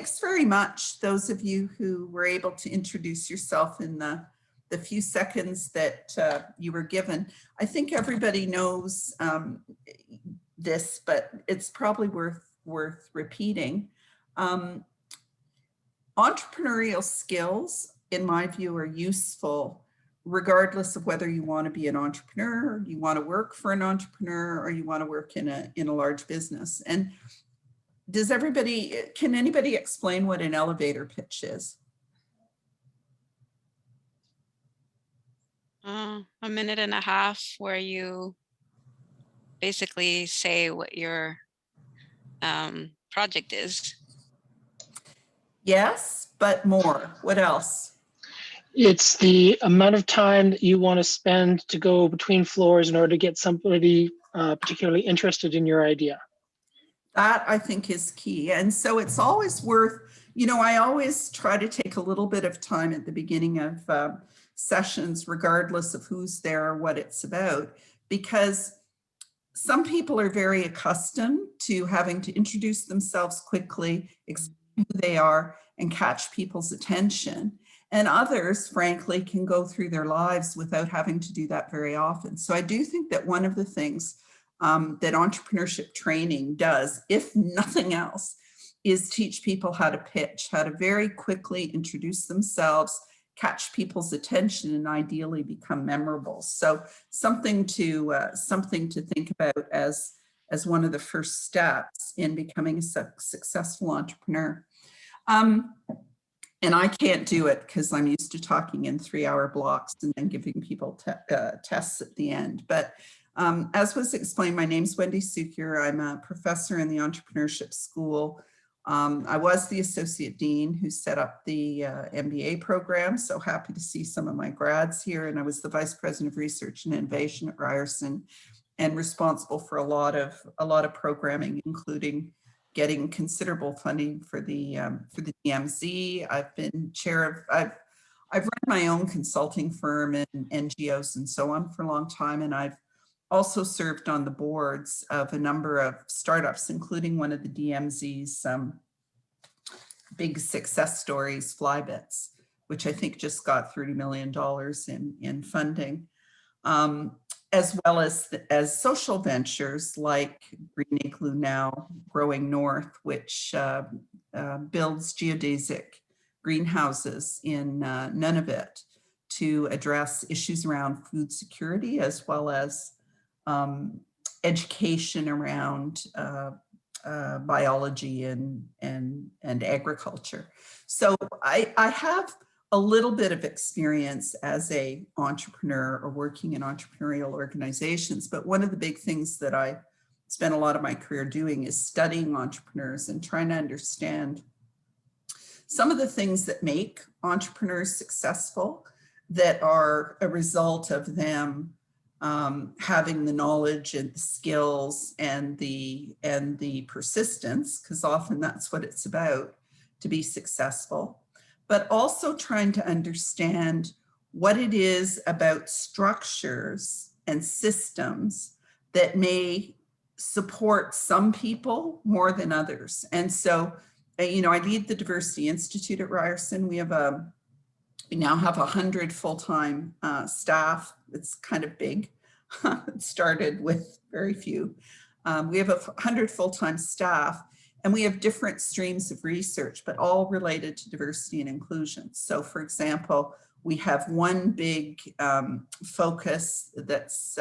Thanks very much, those of you who were able to introduce yourself in the few seconds that you were given. I think everybody knows this, but it's probably worth repeating. Entrepreneurial skills, in my view, are useful regardless of whether you want to be an entrepreneur, you want to work for an entrepreneur, or you want to work in a large business. And can anybody explain what an elevator pitch is? A minute and a half where you basically say what your project is. Yes, but more. What else? It's the amount of time that you want to spend to go between floors in order to get somebody particularly interested in your idea. That, I think, is key. And so it's always worth, I always try to take a little bit of time at the beginning of sessions, regardless of who's there or what it's about, because some people are very accustomed to having to introduce themselves quickly, explain who they are, and catch people's attention. And others, frankly, can go through their lives without having to do that very often. So I do think that one of the things that entrepreneurship training does, if nothing else, is teach people how to pitch, how to very quickly introduce themselves, catch people's attention, and ideally become memorable. So something to think about as one of the first steps in becoming a successful entrepreneur. And I can't do it because I'm used to talking in 3-hour blocks and then giving people tests at the end. But as was explained, my name's Wendy Cukier. I'm a professor in the Entrepreneurship School. I was the Associate Dean who set up the MBA program, so happy to see some of my grads here. And I was the Vice President of Research and Innovation at Ryerson and responsible for a lot of programming, including getting considerable funding for the DMZ. I've been chair of, I've run my own consulting firm and NGOs and so on for a long time, and I've also served on the boards of a number of startups, including one of the DMZ's big success stories, Flybits, which I think just got $30 million in funding, as well as social ventures like Green Igloo now, Growing North, which builds geodesic greenhouses in Nunavut to address issues around food security, as well as education around biology and agriculture. So I have a little bit of experience as an entrepreneur or working in entrepreneurial organizations, but one of the big things that I spent a lot of my career doing is studying entrepreneurs and trying to understand some of the things that make entrepreneurs successful, that are a result of them having the knowledge and the skills and the persistence, because often that's what it's about to be successful, but also trying to understand what it is about structures and systems that may support some people more than others. And so, I lead the Diversity Institute at Ryerson. We now have 100 full-time staff. It's kind of big. It started with very few. We have 100 full-time staff, and we have different streams of research, but all related to diversity and inclusion. So for example, we have one big focus that's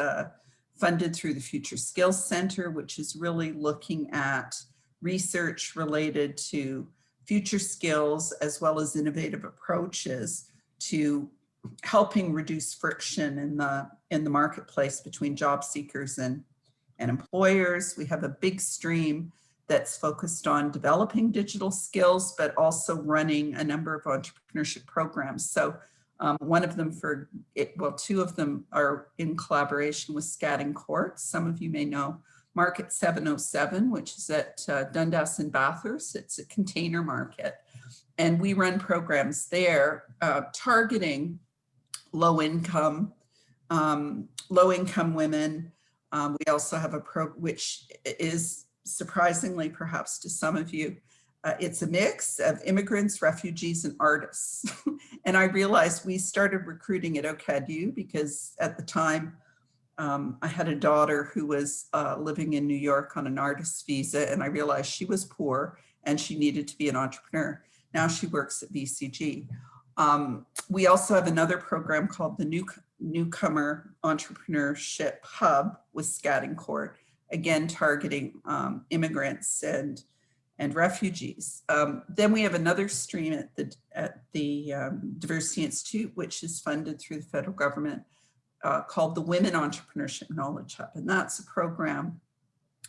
funded through the Future Skills Center, which is really looking at research related to future skills as well as innovative approaches to helping reduce friction in the marketplace between job seekers and employers. We have a big stream that's focused on developing digital skills, but also running a number of entrepreneurship programs. So one of them two of them are in collaboration with Scatting Courts. Some of you may know Market 707, which is at Dundas and Bathurst. It's a container market. And we run programs there targeting low-income women. We also have which is surprisingly, perhaps to some of you, it's a mix of immigrants, refugees, and artists. And I realized we started recruiting at OCADU because at the time I had a daughter who was living in New York on an artist visa, and I realized she was poor and she needed to be an entrepreneur. Now she works at BCG. We also have another program called the Newcomer Entrepreneurship Hub with Scaddencourt, again targeting immigrants and refugees. Then we have another stream at the Diversity Institute, which is funded through the federal government, called the Women Entrepreneurship Knowledge Hub. And that's a program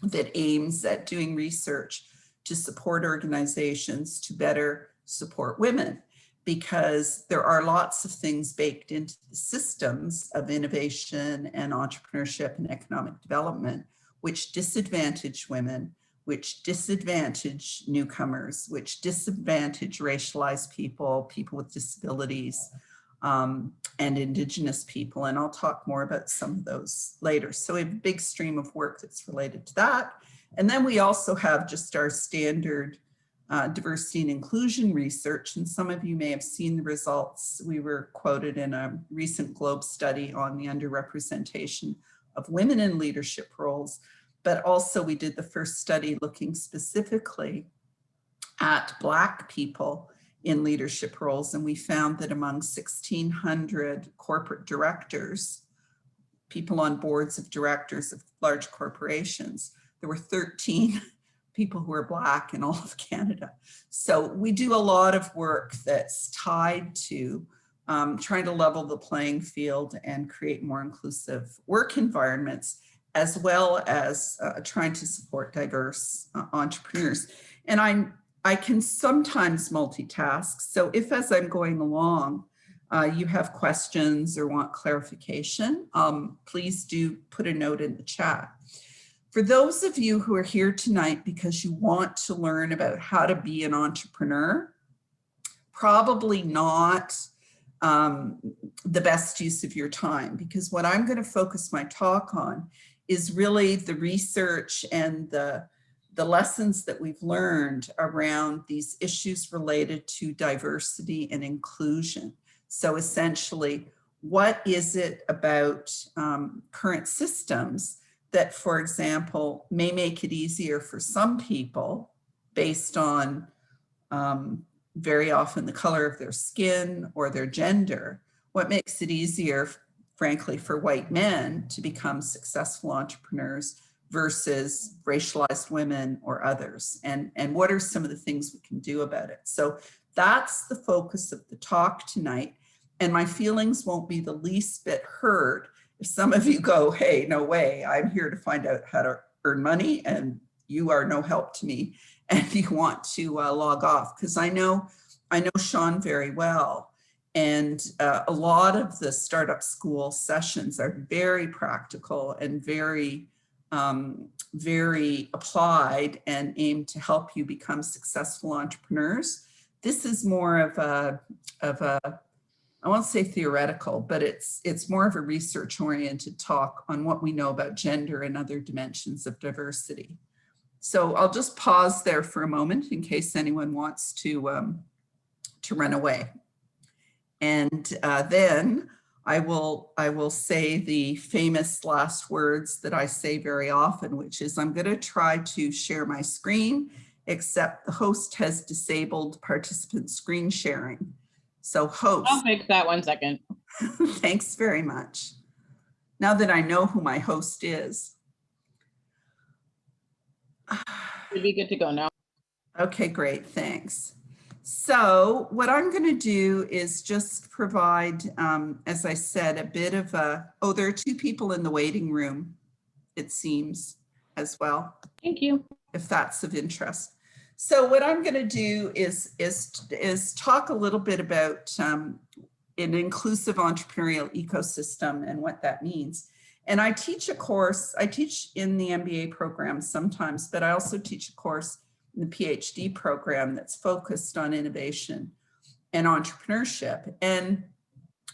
that aims at doing research to support organizations to better support women, because there are lots of things baked into the systems of innovation and entrepreneurship and economic development, which disadvantage women, which disadvantage newcomers, which disadvantage racialized people, people with disabilities, and Indigenous people. And I'll talk more about some of those later. So we have a big stream of work that's related to that. And then we also have just our standard diversity and inclusion research. And some of you may have seen the results. We were quoted in a recent Globe study on the underrepresentation of women in leadership roles. But also we did the first study looking specifically at Black people in leadership roles. And we found that among 1,600 corporate directors, people on boards of directors of large corporations, there were 13 people who are Black in all of Canada. So we do a lot of work that's tied to trying to level the playing field and create more inclusive work environments, as well as trying to support diverse entrepreneurs. And I can sometimes multitask. So if as I'm going along, you have questions or want clarification, please do put a note in the chat. For those of you who are here tonight because you want to learn about how to be an entrepreneur, probably not the best use of your time, because what I'm going to focus my talk on is really the research and the lessons that we've learned around these issues related to diversity and inclusion. So essentially, what is it about current systems that, for example, may make it easier for some people based on very often the color of their skin or their gender? What makes it easier, frankly, for white men to become successful entrepreneurs versus racialized women or others? And what are some of the things we can do about it? So that's the focus of the talk tonight. And my feelings won't be the least bit hurt if some of you go, hey, no way, I'm here to find out how to earn money and you are no help to me, and you want to log off. Because I know Sean very well. And a lot of the startup school sessions are very practical and very, very applied and aim to help you become successful entrepreneurs. This is more of a I won't say theoretical, but it's more of a research-oriented talk on what we know about gender and other dimensions of diversity. So I'll just pause there for a moment in case anyone wants to run away. And then I will say the famous last words that I say very often, which is I'm going to try to share my screen, except the host has disabled participant screen sharing. So host. I'll fix that 1 second. Thanks very much. Now that I know who my host is. Should be good to go now. Okay, great, thanks. So what I'm going to do is just provide, as I said, a bit of a, oh, there are 2 people in the waiting room, it seems, as well. Thank you. If that's of interest. So what I'm going to do is talk a little bit about an inclusive entrepreneurial ecosystem and what that means. And I teach a course, I teach in the MBA program sometimes, but I also teach a course in the PhD program that's focused on innovation and entrepreneurship. And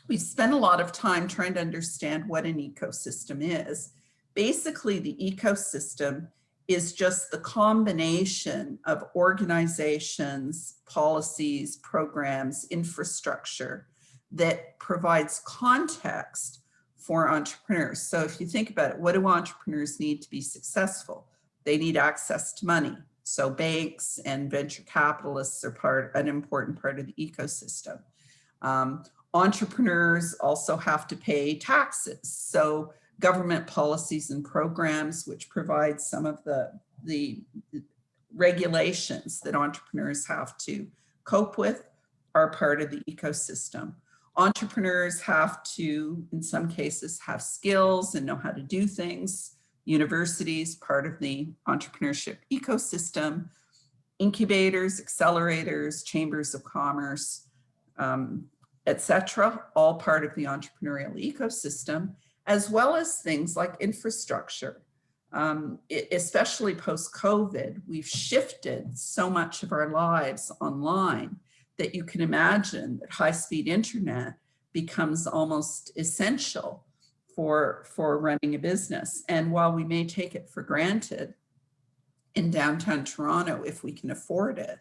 we spend a lot of time trying to understand what an ecosystem is. Basically, the ecosystem is just the combination of organizations, policies, programs, infrastructure that provides context for entrepreneurs. So if you think about it, what do entrepreneurs need to be successful? They need access to money. So banks and venture capitalists are an important part of the ecosystem. Entrepreneurs also have to pay taxes. So government policies and programs, which provide some of the regulations that entrepreneurs have to cope with, are part of the ecosystem. Entrepreneurs have to, in some cases, have skills and know how to do things. Universities, part of the entrepreneurship ecosystem. Incubators, accelerators, chambers of commerce, etc., all part of the entrepreneurial ecosystem, as well as things like infrastructure. Especially post-COVID, we've shifted so much of our lives online that you can imagine that high-speed internet becomes almost essential for running a business. And while we may take it for granted in downtown Toronto, if we can afford it,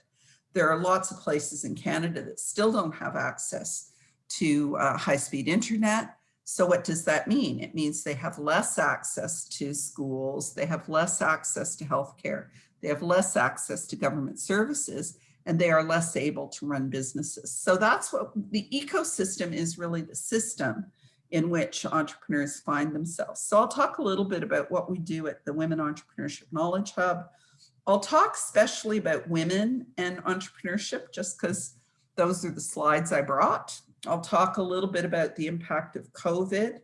there are lots of places in Canada that still don't have access to high-speed internet. So what does that mean? It means they have less access to schools, they have less access to healthcare, they have less access to government services, and they are less able to run businesses. So that's what the ecosystem is, really the system in which entrepreneurs find themselves. So I'll talk a little bit about what we do at the Women Entrepreneurship Knowledge Hub. I'll talk especially about women and entrepreneurship, just because those are the slides I brought. I'll talk a little bit about the impact of COVID.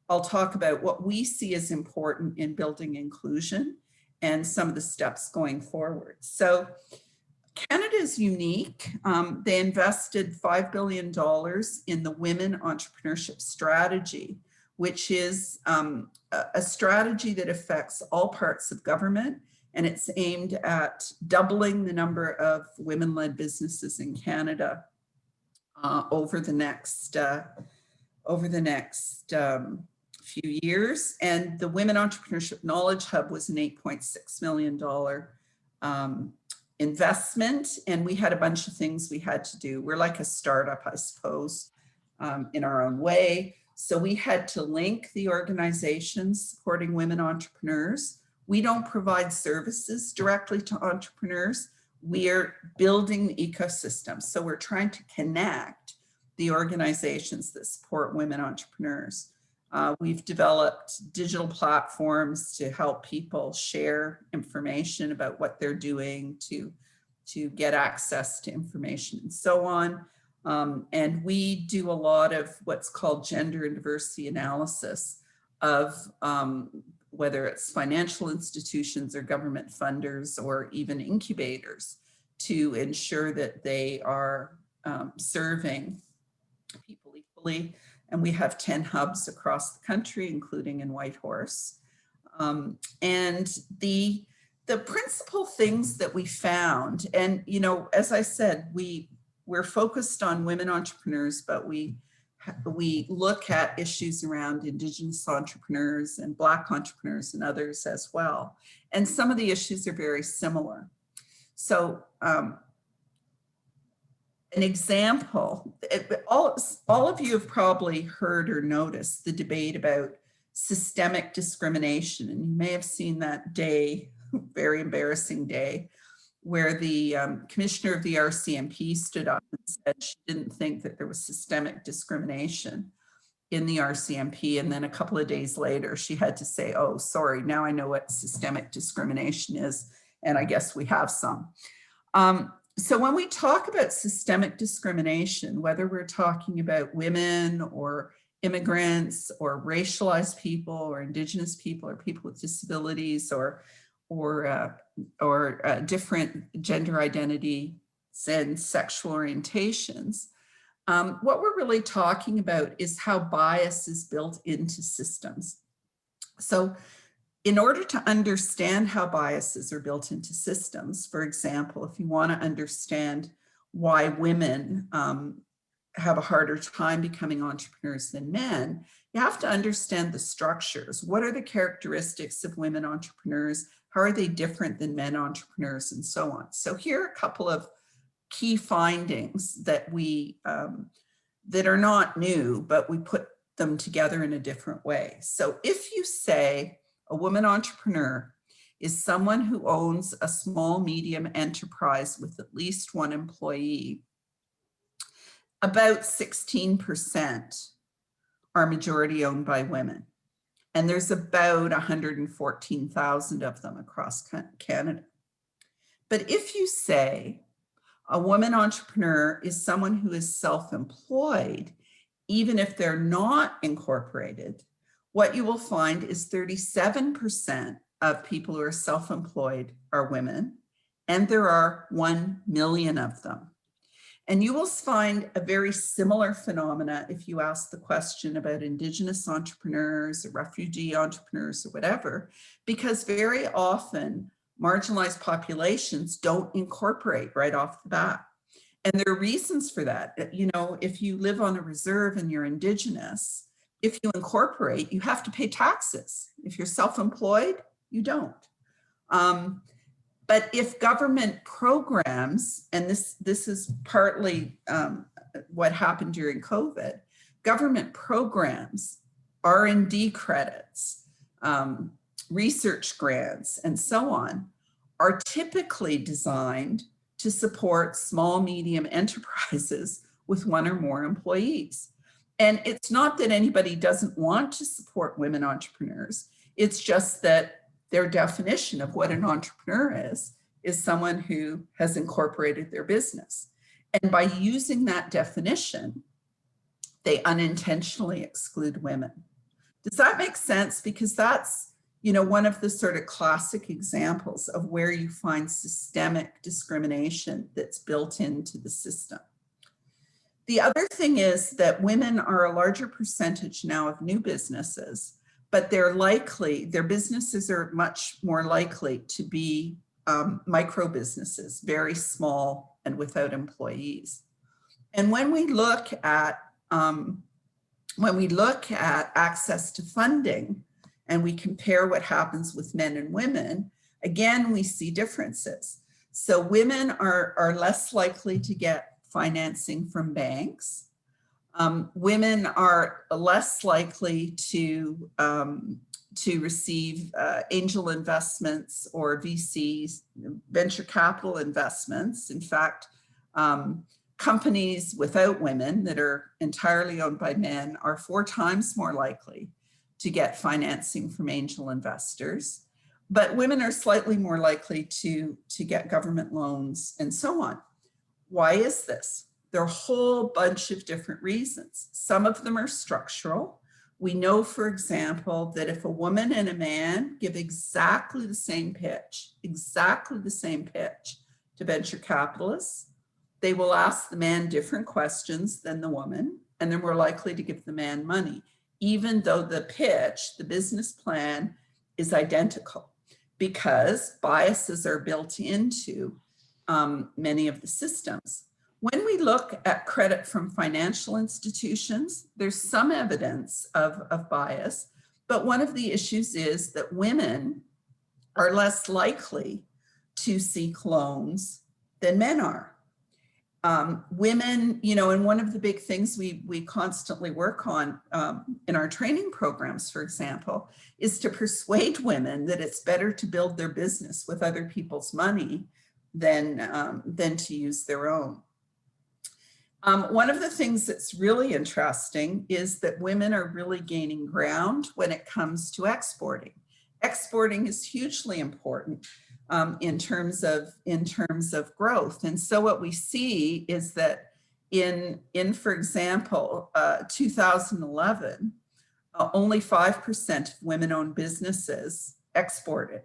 I'll talk about what we see as important in building inclusion and some of the steps going forward. So Canada is unique. They invested $5 billion in the Women Entrepreneurship Strategy, which is a strategy that affects all parts of government, and it's aimed at doubling the number of women-led businesses in Canada over the next few years. And the Women Entrepreneurship Knowledge Hub was an $8.6 million investment, and we had a bunch of things we had to do. We're like a startup, I suppose, in our own way. So we had to link the organizations supporting women entrepreneurs. We don't provide services directly to entrepreneurs. We are building the ecosystem. So we're trying to connect the organizations that support women entrepreneurs. We've developed digital platforms to help people share information about what they're doing, to get access to information and so on. And we do a lot of what's called gender and diversity analysis of whether it's financial institutions or government funders or even incubators, to ensure that they are serving people equally. And we have 10 hubs across the country, including in Whitehorse. And the principal things that we found, and as I said, we're focused on women entrepreneurs, but we look at issues around Indigenous entrepreneurs and Black entrepreneurs and others as well. And some of the issues are very similar. So an example, all of you have probably heard or noticed the debate about systemic discrimination. And you may have seen that day, very embarrassing day, where the commissioner of the RCMP stood up and said she didn't think that there was systemic discrimination in the RCMP. And then a couple of days later, she had to say, oh, sorry, now I know what systemic discrimination is, and I guess we have some. So when we talk about systemic discrimination, whether we're talking about women or immigrants or racialized people or Indigenous people or people with disabilities or different gender identities and sexual orientations, what we're really talking about is how bias is built into systems. So in order to understand how biases are built into systems, for example, if you want to understand why women have a harder time becoming entrepreneurs than men, you have to understand the structures. What are the characteristics of women entrepreneurs How are they different than men entrepreneurs, and so on? So here are a couple of key findings that we that are not new, but we put them together in a different way. So if you say a woman entrepreneur is someone who owns a small, medium enterprise with at least one employee, about 16% are majority owned by women. And there's about 114,000 of them across Canada. But if you say a woman entrepreneur is someone who is self-employed, even if they're not incorporated, what you will find is 37% of people who are self-employed are women, and there are 1 million of them. And you will find a very similar phenomena if you ask the question about Indigenous entrepreneurs or refugee entrepreneurs or whatever, because very often marginalized populations don't incorporate right off the bat. And there are reasons for that. You know, if you live on a reserve and you're Indigenous, if you incorporate, you have to pay taxes. If you're self-employed, you don't. But if government programs, and this is partly what happened during COVID, government programs, R&D credits, research grants, and so on, are typically designed to support small, medium enterprises with one or more employees. And it's not that anybody doesn't want to support women entrepreneurs. It's just that their definition of what an entrepreneur is someone who has incorporated their business. And by using that definition, they unintentionally exclude women. Does that make sense? Because that's, you know, one of the sort of classic examples of where you find systemic discrimination that's built into the system. The other thing is that women are a larger percentage now of new businesses, but their businesses are much more likely to be micro businesses, very small and without employees. And when we look at access to funding and we compare what happens with men and women, again, we see differences. So women are less likely to get financing from banks. Women are less likely to receive angel investments or VCs, venture capital investments. In fact, companies without women that are entirely owned by men are 4 times more likely to get financing from angel investors. But women are slightly more likely to get government loans and so on. Why is this? There are a whole bunch of different reasons. Some of them are structural. We know, for example, that if a woman and a man give exactly the same pitch to venture capitalists, they will ask the man different questions than the woman, and they're more likely to give the man money, even though the pitch, the business plan, is identical, because biases are built into many of the systems. When we look at credit from financial institutions, there's some evidence of bias, but one of the issues is that women are less likely to seek loans than men are. Women, you know, and one of the big things we constantly work on in our training programs, for example, is to persuade women that it's better to build their business with other people's money than to use their own. One of the things that's really interesting is that women are really gaining ground when it comes to exporting. Exporting is hugely important in terms of growth. And so what we see is that in for example, 2011, only 5% of women-owned businesses exported.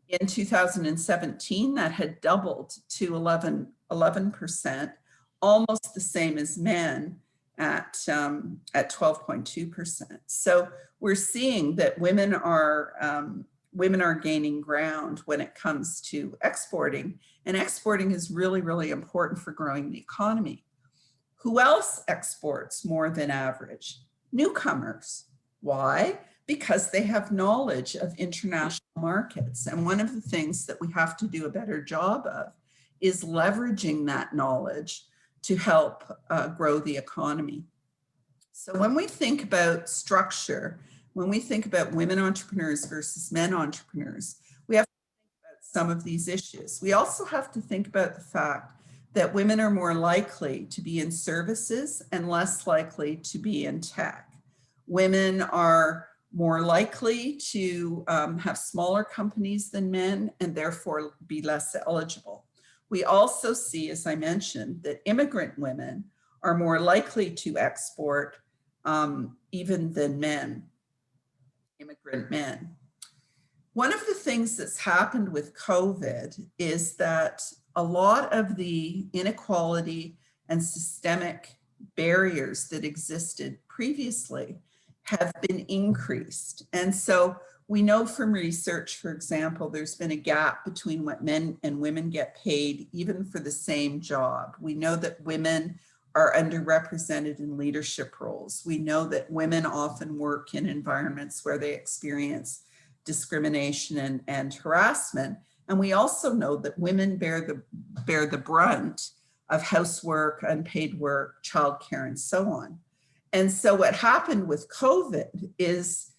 In 2017, that had doubled to 11%, almost the same as men at 12.2%. So we're seeing that women are gaining ground when it comes to exporting, and exporting is really, really important for growing the economy. Who else exports more than average? Newcomers. Why? Because they have knowledge of international markets. And one of the things that we have to do a better job of is leveraging that knowledge to help grow the economy. So when we think about structure, when we think about women entrepreneurs versus men entrepreneurs, we have to think about some of these issues. We also have to think about the fact that women are more likely to be in services and less likely to be in tech. Women are more likely to have smaller companies than men and therefore be less eligible. We also see, as I mentioned, that immigrant women are more likely to export even than men, immigrant men. One of the things that's happened with COVID is that a lot of the inequality and systemic barriers that existed previously have been increased. And so we know from research, for example, there's been a gap between what men and women get paid even for the same job. We know that women are underrepresented in leadership roles. We know that women often work in environments where they experience discrimination and harassment. And we also know that women bear the brunt of housework, unpaid work, childcare, and so on. And so what happened with COVID is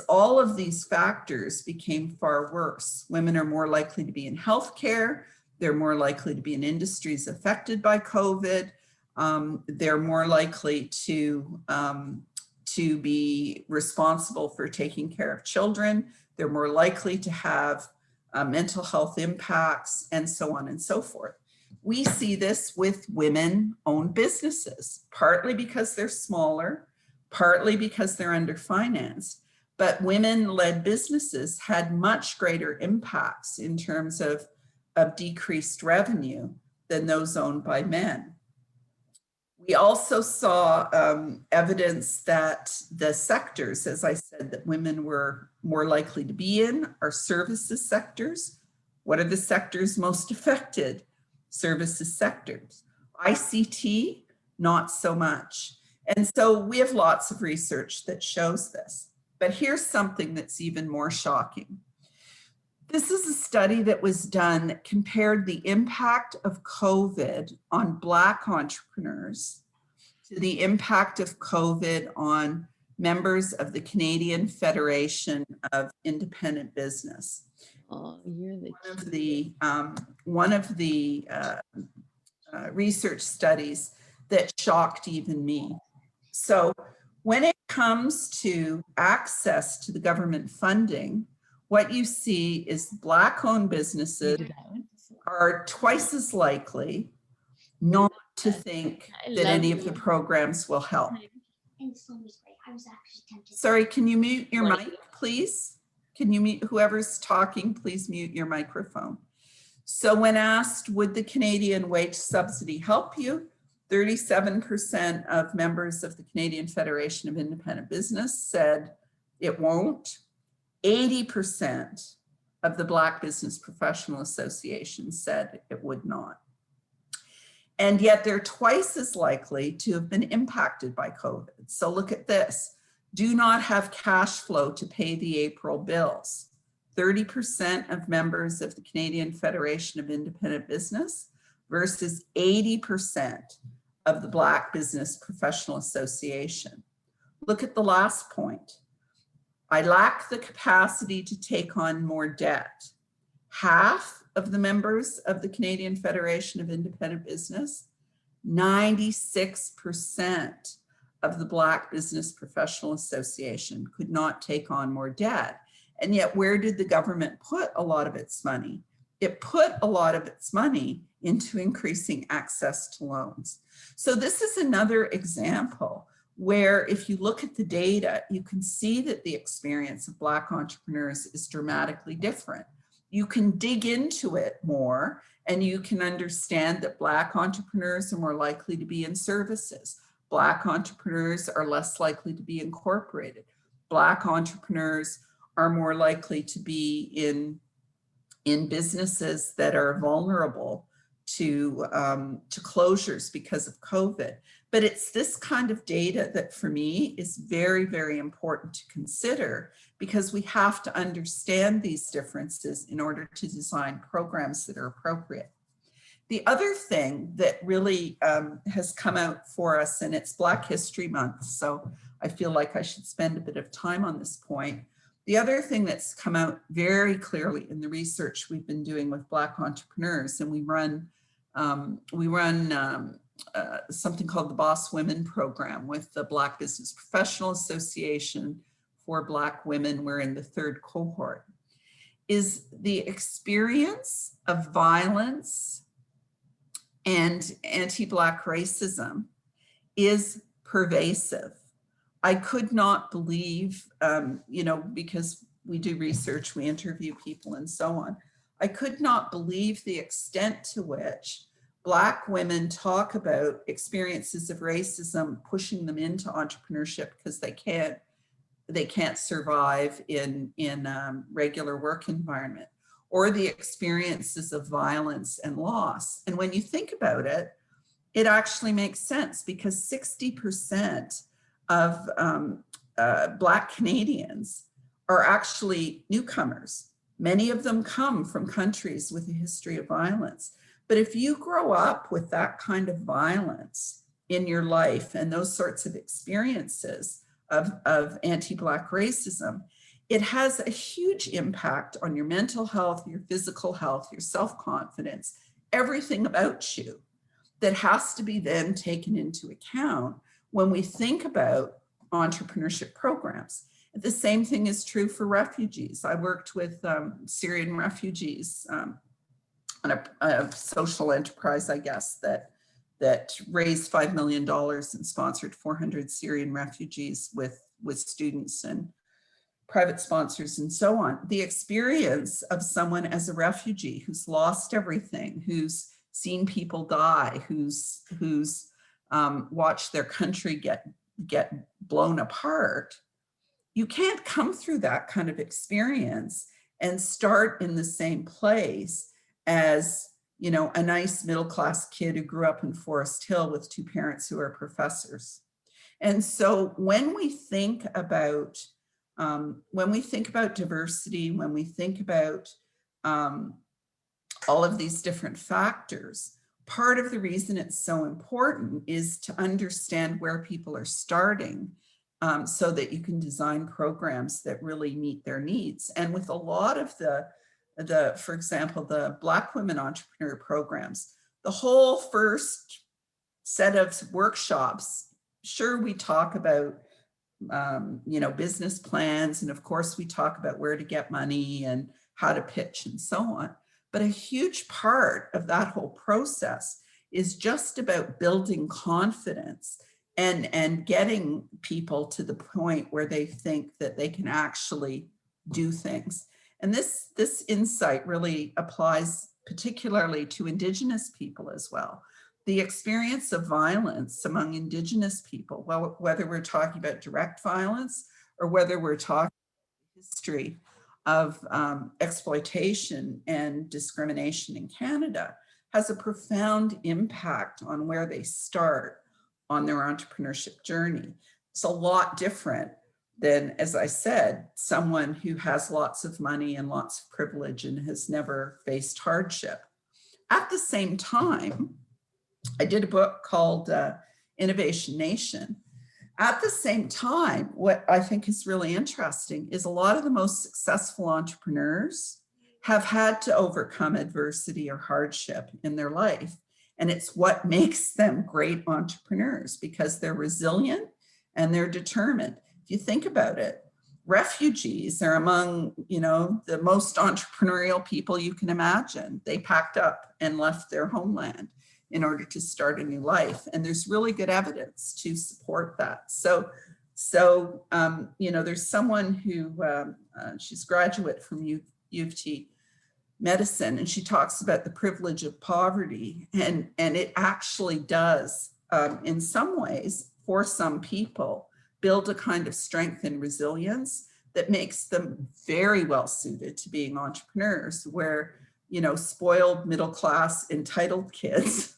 all of these factors became far worse. Women are more likely to be in healthcare. They're more likely to be in industries affected by COVID. They're more likely to be responsible for taking care of children. They're more likely to have mental health impacts, and so on and so forth. We see this with women-owned businesses, partly because they're smaller, partly because they're underfinanced, but women-led businesses had much greater impacts in terms of decreased revenue than those owned by men. We also saw evidence that the sectors, as I said, that women were more likely to be in are services sectors. What are the sectors most affected? Services sectors. ICT, not so much. And so we have lots of research that shows this. But here's something that's even more shocking. This is a study that was done that compared the impact of COVID on Black entrepreneurs to the impact of COVID on members of the Canadian Federation of Independent Business. Oh, you're the One of the research studies that shocked even me. So when it comes to access to the government funding, what you see is Black-owned businesses are twice as likely not to think that any of the programs will help. Sorry, can you mute your mic, please? Can you mute, whoever's talking, please mute your microphone. So when asked, would the Canadian wage subsidy help you? 37% of members of the Canadian Federation of Independent Business said it won't. 80% of the Black Business Professional Association said it would not. And yet they're twice as likely to have been impacted by COVID. So look at this. Do not have cash flow to pay the April bills. 30% of members of the Canadian Federation of Independent Business versus 80% of the Black Business Professional Association. Look at the last point. I lack the capacity to take on more debt. Half of the members of the Canadian Federation of Independent Business, 96% of the Black Business Professional Association could not take on more debt. And yet, where did the government put a lot of its money? It put a lot of its money into increasing access to loans. So this is another example where if you look at the data, you can see that the experience of Black entrepreneurs is dramatically different. You can dig into it more and you can understand that Black entrepreneurs are more likely to be in services. Black entrepreneurs are less likely to be incorporated. Black entrepreneurs are more likely to be in businesses that are vulnerable closures because of COVID. But it's this kind of data that for me is very, very important to consider, because we have to understand these differences in order to design programs that are appropriate. The other thing that really has come out for us, and it's Black History Month, so I feel like I should spend a bit of time on this point. The other thing that's come out very clearly in the research we've been doing with Black entrepreneurs, and we run something called the Boss Women Program with the Black Business Professional Association for Black women. We're in the 3rd cohort, is the experience of violence and anti-Black racism is pervasive. I could not believe, because we do research, we interview people and so on. I could not believe the extent to which Black women talk about experiences of racism pushing them into entrepreneurship because they can't survive in regular work environment, or the experiences of violence and loss. And when you think about it, it actually makes sense, because 60% of Black Canadians are actually newcomers. Many of them come from countries with a history of violence. But if you grow up with that kind of violence in your life and those sorts of experiences of anti-Black racism, it has a huge impact on your mental health, your physical health, your self-confidence, everything about you that has to be then taken into account when we think about entrepreneurship programs. The same thing is true for refugees. I worked with Syrian refugees on a social enterprise, I guess, that raised $5 million and sponsored 400 Syrian refugees with students and private sponsors and so on. The experience of someone as a refugee who's lost everything, who's seen people die, who's watched their country get blown apart, you can't come through that kind of experience and start in the same place as, a nice middle-class kid who grew up in Forest Hill with 2 parents who are professors. And so when we think about diversity, when we think about all of these different factors, part of the reason it's so important is to understand where people are starting, so that you can design programs that really meet their needs. And with a lot of for example, the Black women entrepreneur programs, the whole first set of workshops, sure, we talk about business plans, and of course we talk about where to get money and how to pitch and so on. But a huge part of that whole process is just about building confidence and getting people to the point where they think that they can actually do things. And this insight really applies particularly to Indigenous people as well. The experience of violence among Indigenous people, well, whether we're talking about direct violence or whether we're talking about history of exploitation and discrimination in Canada, has a profound impact on where they start on their entrepreneurship journey. It's a lot different than, as I said, someone who has lots of money and lots of privilege and has never faced hardship. At the same time, I did a book called Innovation Nation. At the same time, what I think is really interesting is a lot of the most successful entrepreneurs have had to overcome adversity or hardship in their life. And it's what makes them great entrepreneurs, because they're resilient and they're determined. If you think about it, refugees are among, the most entrepreneurial people you can imagine. They packed up and left their homeland in order to start a new life. And there's really good evidence to support that. So there's someone who, she's a graduate from U of T medicine, and she talks about the privilege of poverty. And it actually does, in some ways, for some people, build a kind of strength and resilience that makes them very well suited to being entrepreneurs, where you know, spoiled middle class entitled kids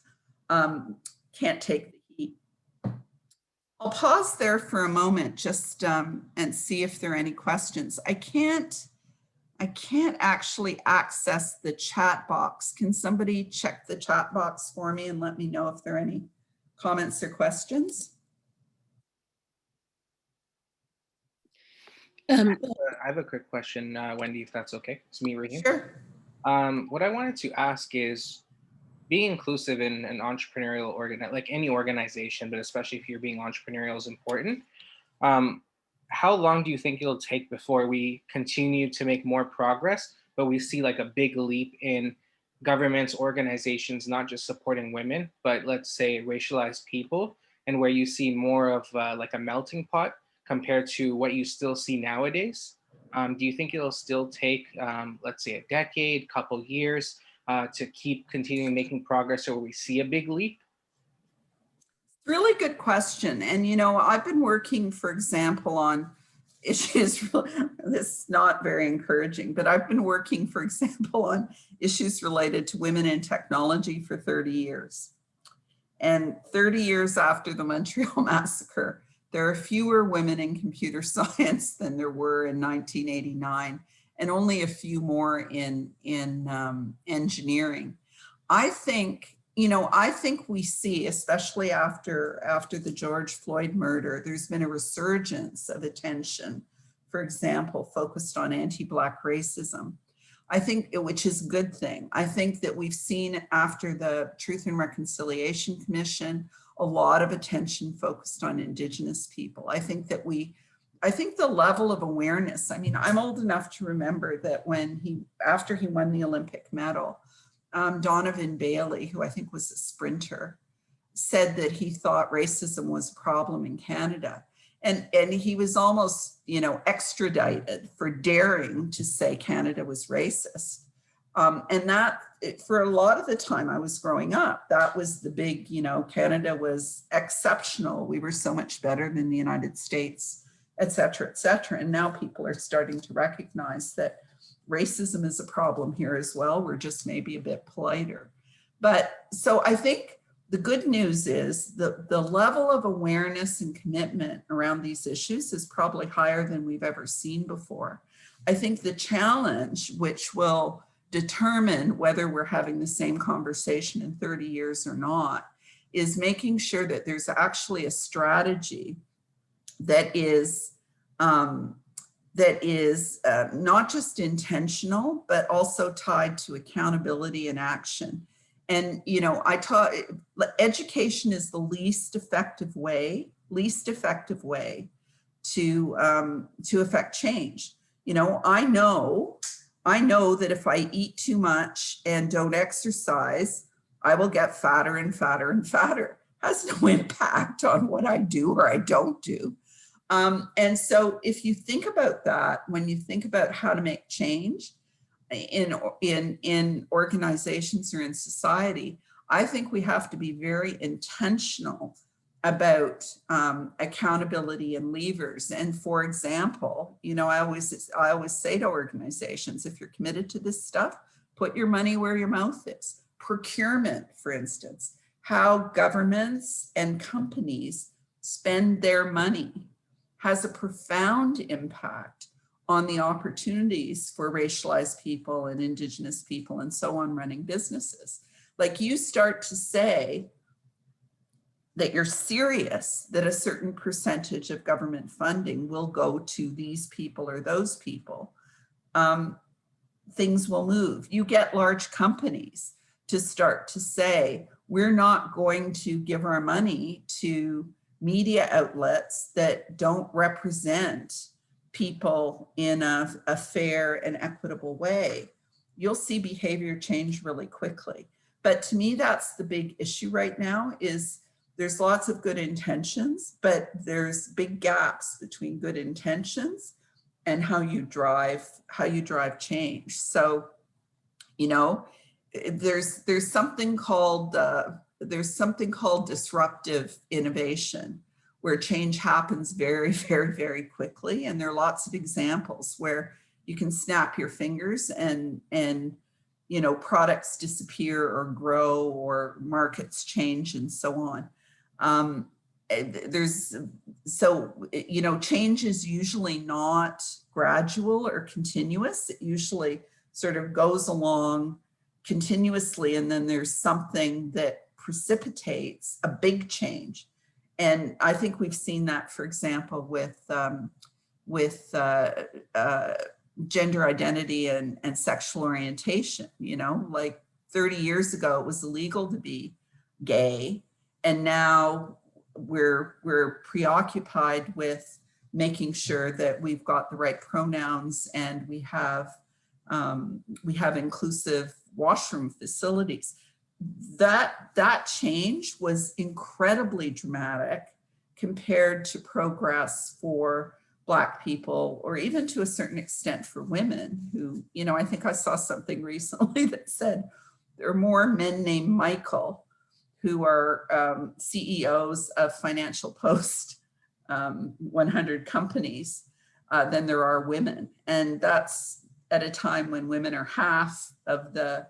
can't take the heat. I'll pause there for a moment just and see if there are any questions. I can't actually access the chat box. Can somebody check the chat box for me and let me know if there are any comments or questions? I have a quick question, Wendy, if that's okay. It's me, Raheem. Sure. What I wanted to ask is, being inclusive in an entrepreneurial like any organization, but especially if you're being entrepreneurial, is important. How long do you think it'll take before we continue to make more progress, but we see like a big leap in governments, organizations, not just supporting women, but let's say racialized people, and where you see more of like a melting pot compared to what you still see nowadays? Do you think it'll still take, let's say, a decade, couple years to keep continuing making progress, or we see a big leap? Really good question. And, you know, I've been working, for example, on issues, this is not very encouraging, but I've been working, for example, on issues related to women in technology for 30 years. And 30 years after the Montreal massacre, there are fewer women in computer science than there were in 1989, and only a few more in engineering. I think, you know, I think we see, especially after the George Floyd murder, there's been a resurgence of attention, for example, focused on anti-Black racism. I think, which is a good thing. I think that we've seen after the Truth and Reconciliation Commission, a lot of attention focused on Indigenous people. I think the level of awareness, I mean, I'm old enough to remember that after he won the Olympic medal, Donovan Bailey, who I think was a sprinter, said that he thought racism was a problem in Canada. And he was almost, you know, extradited for daring to say Canada was racist. And that, for a lot of the time I was growing up, that was the big, you know, Canada was exceptional. We were so much better than the United States, et cetera, et cetera. And now people are starting to recognize that racism is a problem here as well. We're just maybe a bit politer. But so I think the good news is the level of awareness and commitment around these issues is probably higher than we've ever seen before. I think the challenge, which will determine whether we're having the same conversation in 30 years or not, is making sure that there's actually a strategy that is not just intentional, but also tied to accountability and action. And, you know, education is the least effective way to affect change. You know, I know that if I eat too much and don't exercise, I will get fatter and fatter and fatter. It has no impact on what I do or I don't do. And so if you think about that, when you think about how to make change in organizations or in society, I think we have to be very intentional about accountability and levers. And for example, you know, I always say to organizations, if you're committed to this stuff, put your money where your mouth is. Procurement, for instance, how governments and companies spend their money has a profound impact on the opportunities for racialized people and Indigenous people and so on running businesses. Like, you start to say that you're serious that a certain percentage of government funding will go to these people or those people, things will move. You get large companies to start to say, we're not going to give our money to media outlets that don't represent people in a fair and equitable way. You'll see behavior change really quickly. But to me, that's the big issue right now, is there's lots of good intentions, but there's big gaps between good intentions and how you drive change. So, you know, there's something called disruptive innovation, where change happens very, very, very quickly. And there are lots of examples where you can snap your fingers and products disappear or grow or markets change and so on. Change is usually not gradual or continuous. It usually sort of goes along continuously, and then there's something that precipitates a big change. And I think we've seen that, for example, with gender identity and sexual orientation. Like 30 years ago, it was illegal to be gay, and now we're preoccupied with making sure that we've got the right pronouns and we have inclusive washroom facilities. That change was incredibly dramatic compared to progress for Black people, or even to a certain extent for women who, I think I saw something recently that said there are more men named Michael who are CEOs of Financial Post 100 companies than there are women. And that's at a time when women are half of the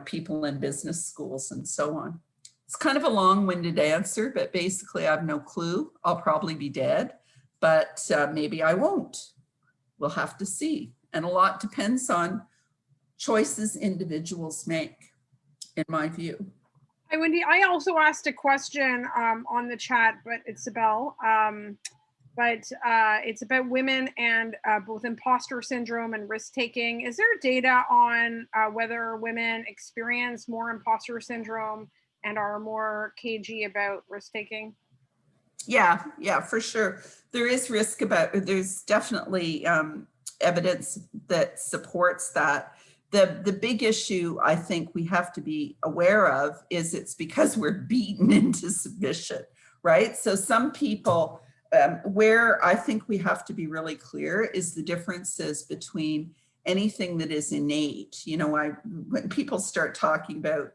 people in business schools and so on. It's kind of a long-winded answer, but basically I have no clue. I'll probably be dead, but maybe I won't. We'll have to see. And a lot depends on choices individuals make, in my view. Hi, Wendy. I also asked a question on the chat, but it's Isabel. It's about women and both imposter syndrome and risk taking. Is there data on whether women experience more imposter syndrome and are more cagey about risk taking? Yeah, for sure. There is there's definitely evidence that supports that. The big issue I think we have to be aware of is it's because we're beaten into submission, right? So some people, where I think we have to be really clear is the differences between anything that is innate. When people start talking about,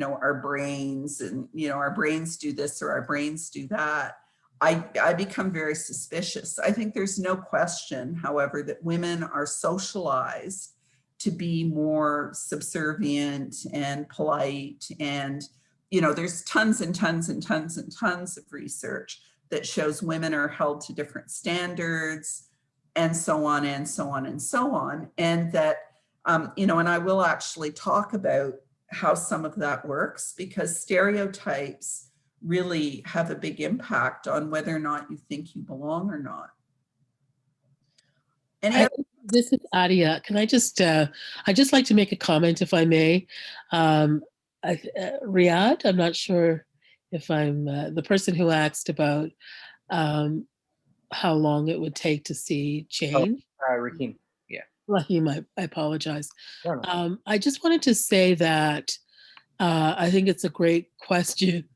our brains and, our brains do this or our brains do that, I become very suspicious. I think there's no question, however, that women are socialized to be more subservient and polite. And, there's tons and tons and tons and tons of research that shows women are held to different standards and so on and so on and so on. And that, and I will actually talk about how some of that works, because stereotypes really have a big impact on whether or not you think you belong or not. This is Adia. Can I just like to make a comment, if I may. Riyadh, I'm not sure if I'm the person who asked about how long it would take to see change. Rahim, yeah. Rahim, I apologize. No. I just wanted to say that I think it's a great question.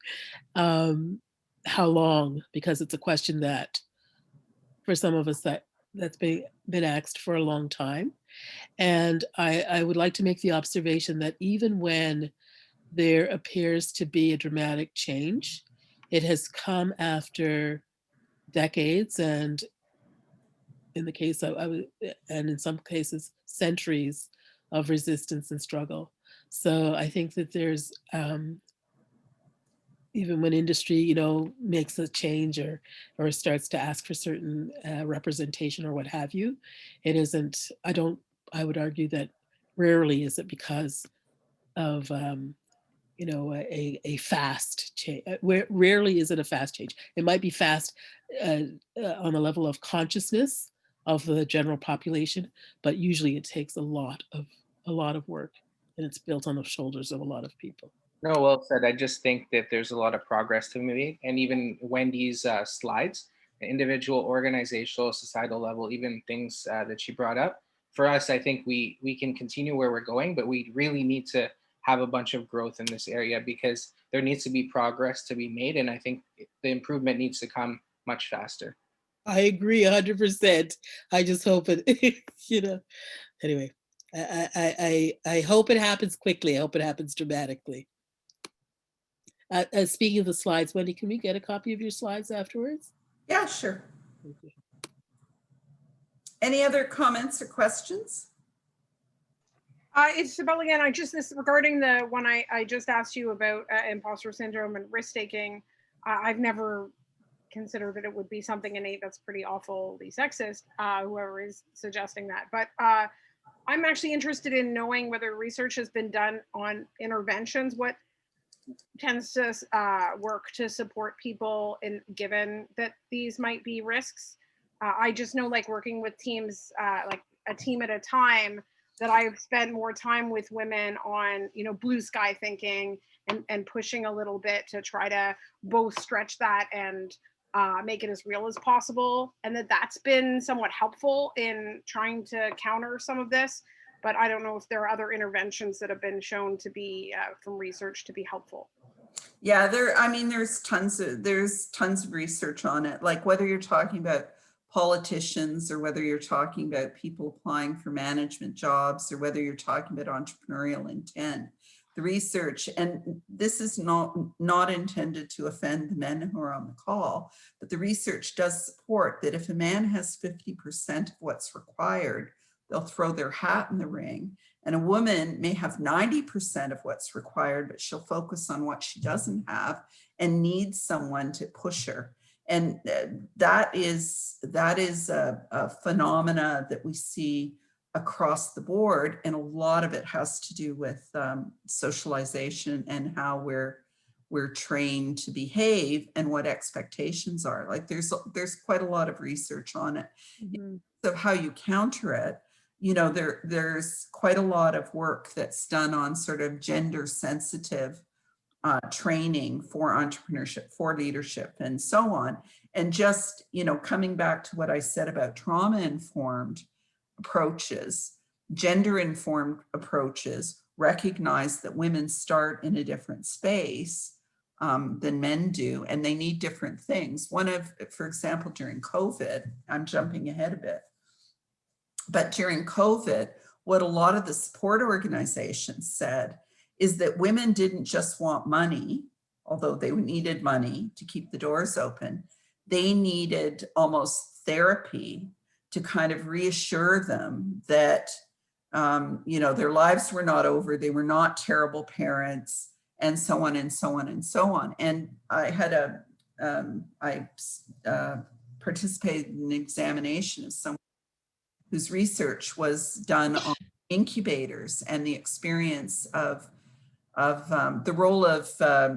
How long? Because it's a question that, for some of us, that's been asked for a long time. And I would like to make the observation that even when there appears to be a dramatic change, it has come after decades, and in the case and in some cases, centuries of resistance and struggle. So I think that there's, even when industry, makes a change or starts to ask for certain representation or what have you, it isn't, I would argue that rarely is it because of, a fast change. Rarely is it a fast change. It might be fast on the level of consciousness of the general population, but usually it takes a lot of work, and it's built on the shoulders of a lot of people. No, well said. I just think that there's a lot of progress to be made, and even Wendy's slides, individual, organizational, societal level, even things that she brought up. For us, I think we can continue where we're going, but we really need to have a bunch of growth in this area, because there needs to be progress to be made, and I think the improvement needs to come much faster. I agree 100%. I just hope it, anyway, I hope it happens quickly. I hope it happens dramatically. Speaking of the slides, Wendy, can we get a copy of your slides afterwards? Yeah, sure. Any other comments or questions? Isabel, again, regarding the one I just asked you about imposter syndrome and risk taking, I've never considered that it would be something innate. That's pretty awfully sexist, whoever is suggesting that. But I'm actually interested in knowing whether research has been done on interventions. What tends to work to support people given that these might be risks? I just know, like, working with teams, like a team at a time, that I've spent more time with women on, blue sky thinking and pushing a little bit to try to both stretch that and make it as real as possible. And that's been somewhat helpful in trying to counter some of this. But I don't know if there are other interventions that have been shown to be from research to be helpful. Yeah, there's tons of research on it, like whether you're talking about politicians or whether you're talking about people applying for management jobs or whether you're talking about entrepreneurial intent. The research, and this is not intended to offend the men who are on the call, but the research does support that if a man has 50% of what's required, they'll throw their hat in the ring. And a woman may have 90% of what's required, but she'll focus on what she doesn't have and needs someone to push her. And that is a phenomena that we see across the board. And a lot of it has to do with socialization and how we're trained to behave and what expectations are. Like there's quite a lot of research on it. Mm-hmm. So how you counter it, there's quite a lot of work that's done on sort of gender sensitive training for entrepreneurship, for leadership, and so on. And just, coming back to what I said about trauma-informed approaches, gender-informed approaches recognize that women start in a different space than men do, and they need different things. For example, during COVID, I'm jumping ahead a bit, but during COVID, what a lot of the support organizations said is that women didn't just want money, although they needed money to keep the doors open. They needed almost therapy to kind of reassure them that, their lives were not over, they were not terrible parents, and so on and so on and so on. And I had I participated in an examination of someone whose research was done on incubators and the experience of the role of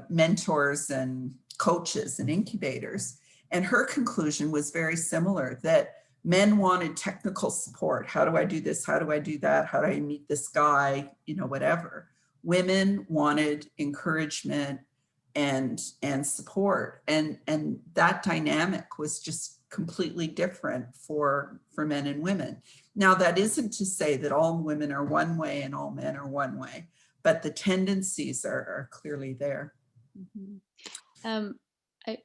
mentors and coaches and incubators. And her conclusion was very similar, that men wanted technical support. How do I do this? How do I do that? How do I meet this guy? Whatever. Women wanted encouragement and support. And that dynamic was just completely different for men and women. Now, that isn't to say that all women are one way and all men are one way, but the tendencies are clearly there. Mm-hmm.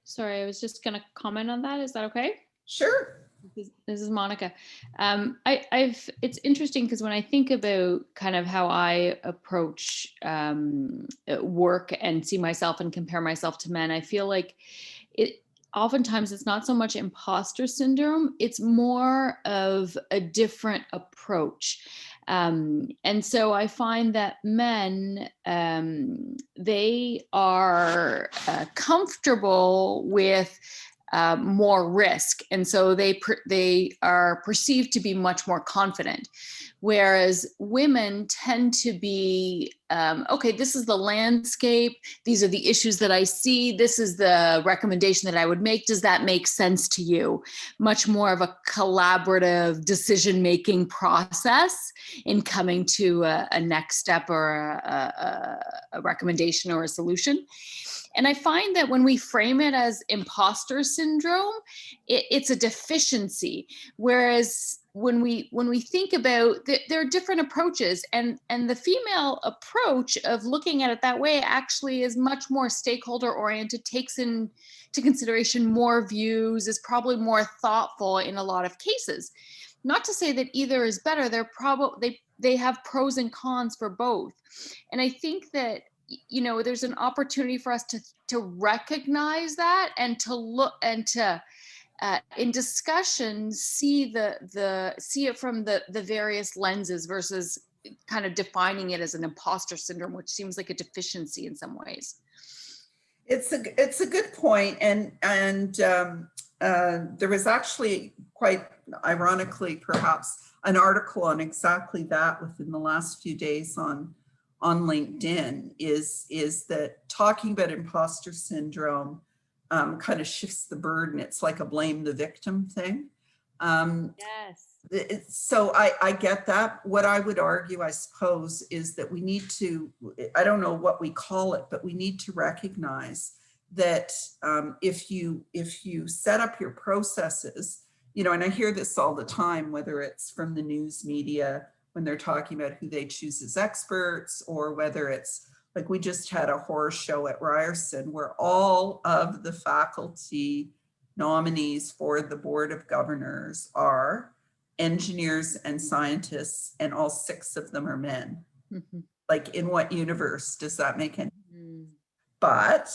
Sorry, I was just going to comment on that. Is that okay? Sure. This is Monica. It's interesting because when I think about kind of how I approach work and see myself and compare myself to men, I feel like oftentimes it's not so much imposter syndrome, it's more of a different approach. And so I find that men, they are comfortable with more risk. And so they are perceived to be much more confident. Whereas women tend to be, okay, this is the landscape. These are the issues that I see. This is the recommendation that I would make. Does that make sense to you? Much more of a collaborative decision-making process in coming to a next step or a recommendation or a solution. And I find that when we frame it as imposter syndrome, it's a deficiency. Whereas when we think about, there are different approaches, and the female approach of looking at it that way actually is much more stakeholder oriented, takes into consideration more views, is probably more thoughtful in a lot of cases. Not to say that either is better. They have pros and cons for both. And I think that there's an opportunity for us to recognize that and to look and to in discussions see it from the various lenses versus kind of defining it as an imposter syndrome, which seems like a deficiency in some ways. It's a good point, and there was actually, quite ironically perhaps, an article on exactly that within the last few days on LinkedIn. Is that talking about imposter syndrome kind of shifts the burden. It's like a blame the victim thing. Yes. So I get that. What I would argue, I suppose, is that we need to, I don't know what we call it, but we need to recognize that if you set up your processes, and I hear this all the time, whether it's from the news media when they're talking about who they choose as experts, or whether it's like we just had a horror show at Ryerson where all of the faculty nominees for the Board of Governors are engineers and scientists, and all 6 of them are men. Mm-hmm. Like, in what universe does that make any? Mm-hmm. But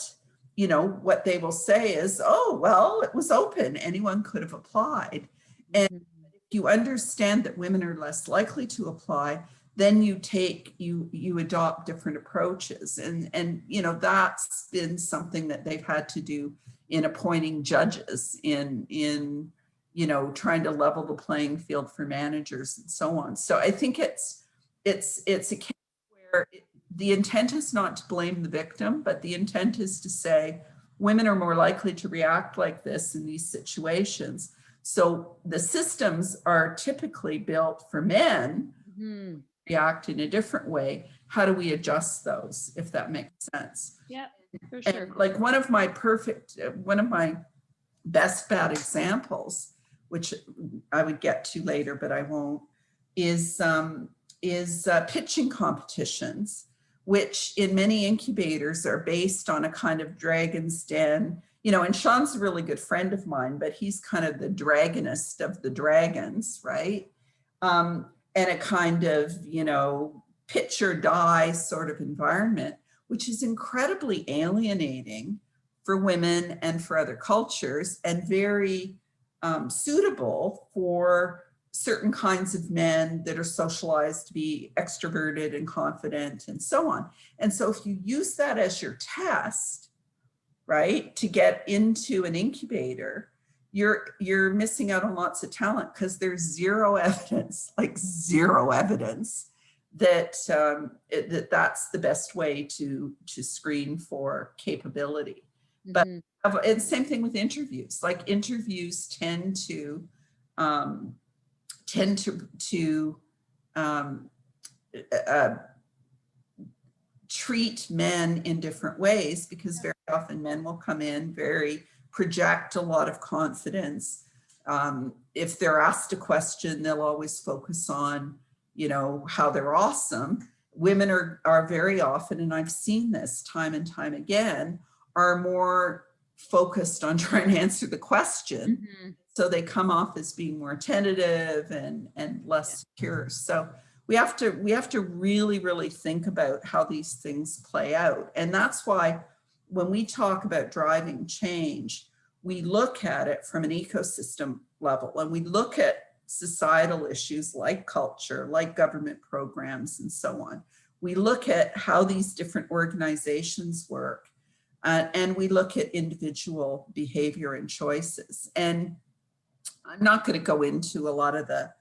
what they will say is, oh, well, it was open, anyone could have applied. And if you understand that women are less likely to apply, then you adopt different approaches. And that's been something that they've had to do in appointing judges, in trying to level the playing field for managers and so on. So I think it's a case where the intent is not to blame the victim, but the intent is to say women are more likely to react like this in these situations. So the systems are typically built for men to react in a different way. How do we adjust those, if that makes sense? Yeah, for sure. And like one of my best bad examples, which I would get to later, but I won't, is pitching competitions, which in many incubators are based on a kind of dragon's den. And Sean's a really good friend of mine, but he's kind of the dragonist of the dragons, right? And a kind of, pitch or die sort of environment, which is incredibly alienating for women and for other cultures, and very suitable for certain kinds of men that are socialized to be extroverted and confident and so on. And so if you use that as your test, right, to get into an incubator, you're missing out on lots of talent, because there's zero evidence that that's the best way to screen for capability. But and same thing with interviews. Like, interviews tend to treat men in different ways, because very often men will come in, project a lot of confidence. If they're asked a question, they'll always focus on, how they're awesome. Women are very often, and I've seen this time and time again, are more focused on trying to answer the question. So they come off as being more tentative and less secure. So we have to really, really think about how these things play out. And that's why when we talk about driving change, we look at it from an ecosystem level, and we look at societal issues like culture, like government programs, and so on. We look at how these different organizations work, and we look at individual behavior and choices. And I'm not going to go into a lot of the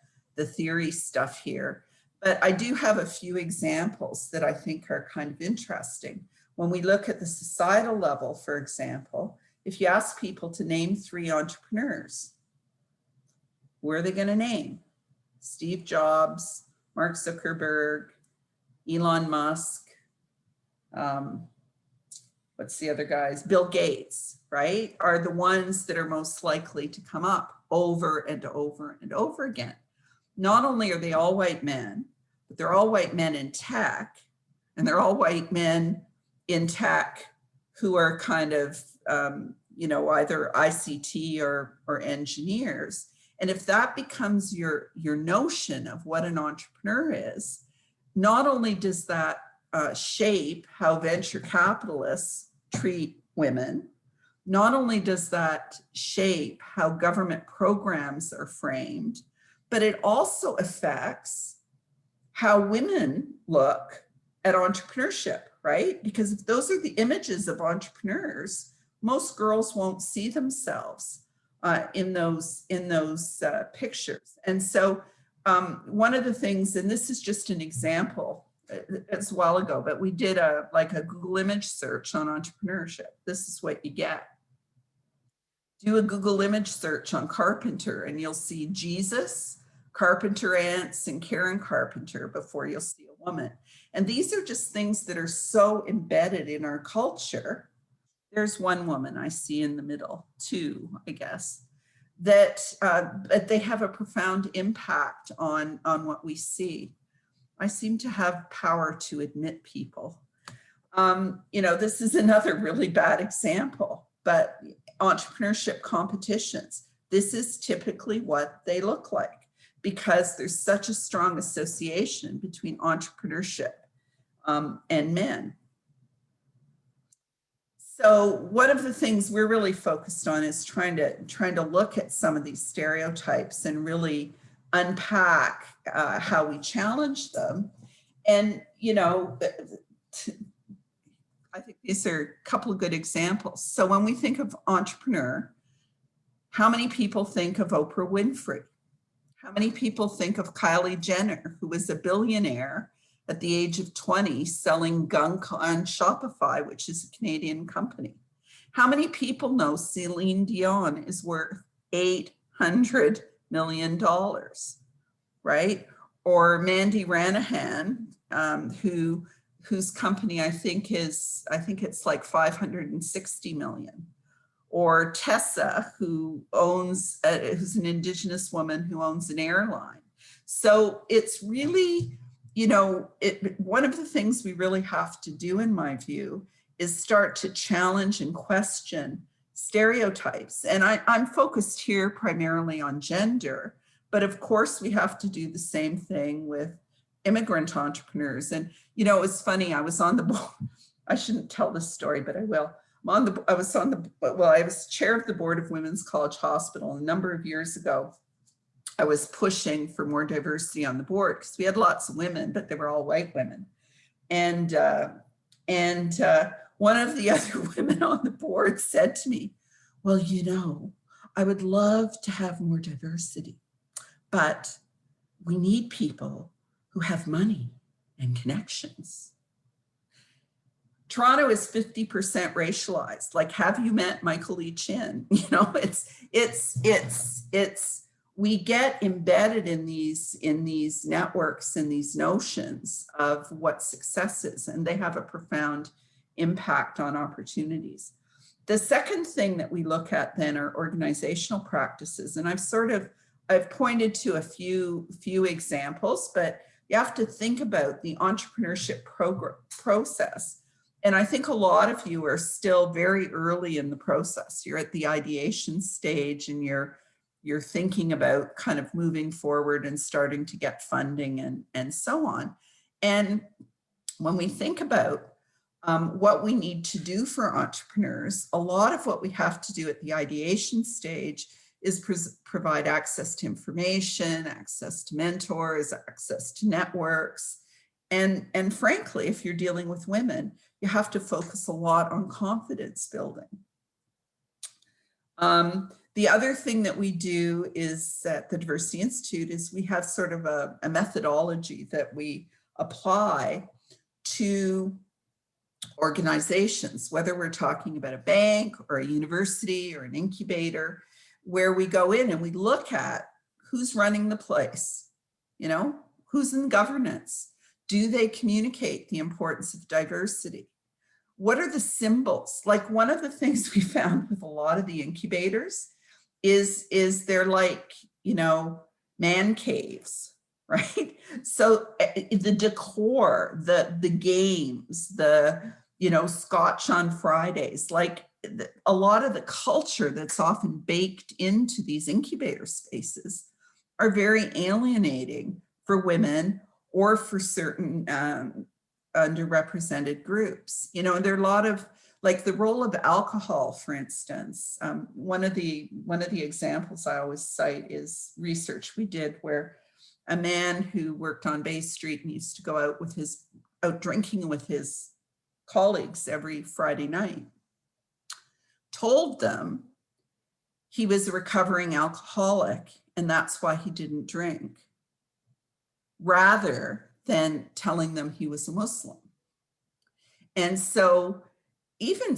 theory stuff here, but I do have a few examples that I think are kind of interesting. When we look at the societal level, for example, if you ask people to name 3 entrepreneurs, who are they going to name? Steve Jobs, Mark Zuckerberg, Elon Musk, what's the other guys? Bill Gates, right? Are the ones that are most likely to come up over and over and over again. Not only are they all white men, but they're all white men in tech, and they're all white men in tech who are kind of, either ICT or engineers. And if that becomes your notion of what an entrepreneur is, not only does that shape how venture capitalists treat women, not only does that shape how government programs are framed, but it also affects how women look at entrepreneurship, right? Because if those are the images of entrepreneurs, most girls won't see themselves in those pictures. And so one of the things, and this is just an example, it's a while ago, but we did a Google image search on entrepreneurship. This is what you get. Do a Google image search on carpenter and you'll see Jesus, carpenter ants, and Karen Carpenter before you'll see a woman. And these are just things that are so embedded in our culture. There's one woman I see in the middle, two, I guess, that they have a profound impact on what we see. I seem to have power to admit people. You know, this is another really bad example, but entrepreneurship competitions, this is typically what they look like because there's such a strong association between entrepreneurship and men. So one of the things we're really focused on is trying to look at some of these stereotypes and really unpack how we challenge them. And, you know, I think these are a couple of good examples. So when we think of entrepreneur, how many people think of Oprah Winfrey? How many people think of Kylie Jenner, who was a billionaire at the age of 20 selling gunk on Shopify, which is a Canadian company? How many people know Celine Dion is worth $800 million, right? Or Mandy Ranahan, whose company I think it's like 560 million. Or Tessa, who owns, who's an Indigenous woman who owns an airline. So it's really, you know, one of the things we really have to do, in my view, is start to challenge and question stereotypes. And I'm focused here primarily on gender, but of course we have to do the same thing with immigrant entrepreneurs. And, you know, it's funny, I was on the board, I shouldn't tell this story, but I will. I was chair of the board of Women's College Hospital. A number of years ago, I was pushing for more diversity on the board because we had lots of women, but they were all white women. And one of the other women on the board said to me, well, you know, I would love to have more diversity, but we need people who have money and connections. Toronto is 50% racialized. Like, have you met Michael Lee Chin? You know, we get embedded in these networks and these notions of what success is, and they have a profound impact on opportunities. The second thing that we look at then are organizational practices. And I've pointed to a few examples, but you have to think about the entrepreneurship process. And I think a lot of you are still very early in the process. You're at the ideation stage and you're thinking about kind of moving forward and starting to get funding and so on. And when we think about what we need to do for entrepreneurs, a lot of what we have to do at the ideation stage is provide access to information, access to mentors, access to networks. And frankly, if you're dealing with women, you have to focus a lot on confidence building. The other thing that we do is at the Diversity Institute is we have sort of a methodology that we apply to organizations, whether we're talking about a bank or a university or an incubator, where we go in and we look at who's running the place, you know, who's in governance. Do they communicate the importance of diversity? What are the symbols? Like, one of the things we found with a lot of the incubators is they're like, you know, man caves, right? So the decor, the games, you know, Scotch on Fridays, like a lot of the culture that's often baked into these incubator spaces are very alienating for women or for certain underrepresented groups. You know, and there are a lot of, like, the role of alcohol, for instance. One of the examples I always cite is research we did where a man who worked on Bay Street and used to go out drinking with his colleagues every Friday night, told them he was a recovering alcoholic and that's why he didn't drink, rather than telling them he was a Muslim. And so even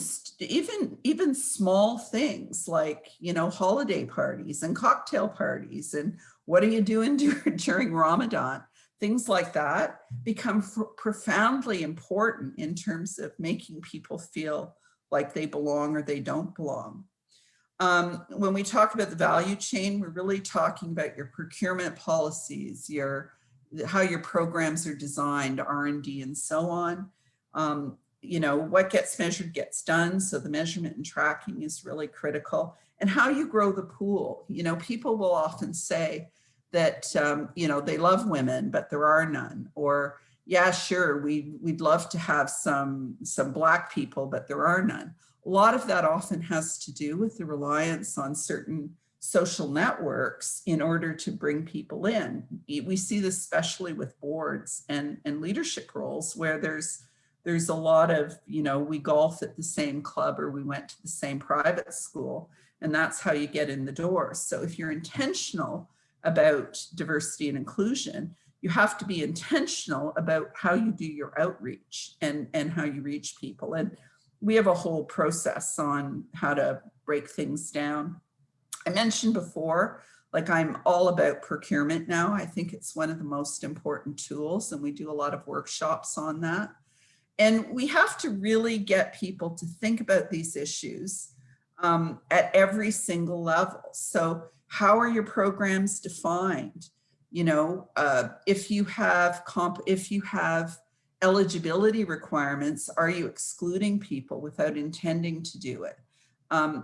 small things like, you know, holiday parties and cocktail parties and what are you doing during Ramadan, things like that become profoundly important in terms of making people feel like they belong or they don't belong. When we talk about the value chain, we're really talking about your procurement policies, how your programs are designed, R&D, and so on. You know, what gets measured gets done. So the measurement and tracking is really critical. And how you grow the pool. You know, people will often say that, you know, they love women, but there are none. Or, yeah, sure, we'd love to have some Black people, but there are none. A lot of that often has to do with the reliance on certain social networks in order to bring people in. We see this especially with boards and leadership roles where there's a lot of, you know, we golf at the same club or we went to the same private school, and that's how you get in the door. So if you're intentional about diversity and inclusion, you have to be intentional about how you do your outreach and how you reach people. And we have a whole process on how to break things down. I mentioned before, like I'm all about procurement now. I think it's one of the most important tools, and we do a lot of workshops on that. And we have to really get people to think about these issues at every single level. So how are your programs defined? You know, if you have eligibility requirements, are you excluding people without intending to do it?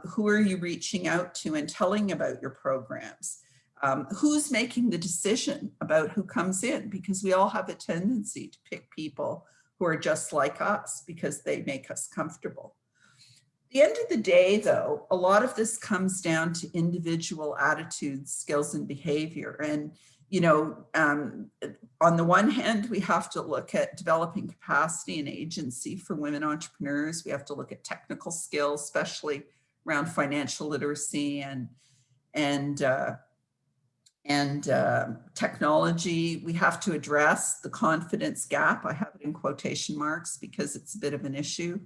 Who are you reaching out to and telling about your programs? Who's making the decision about who comes in? Because we all have a tendency to pick people who are just like us because they make us comfortable. At the end of the day, though, a lot of this comes down to individual attitudes, skills, and behavior. And, you know, on the one hand, we have to look at developing capacity and agency for women entrepreneurs. We have to look at technical skills, especially around financial literacy and technology. We have to address the confidence gap. I have it in quotation marks because it's a bit of an issue,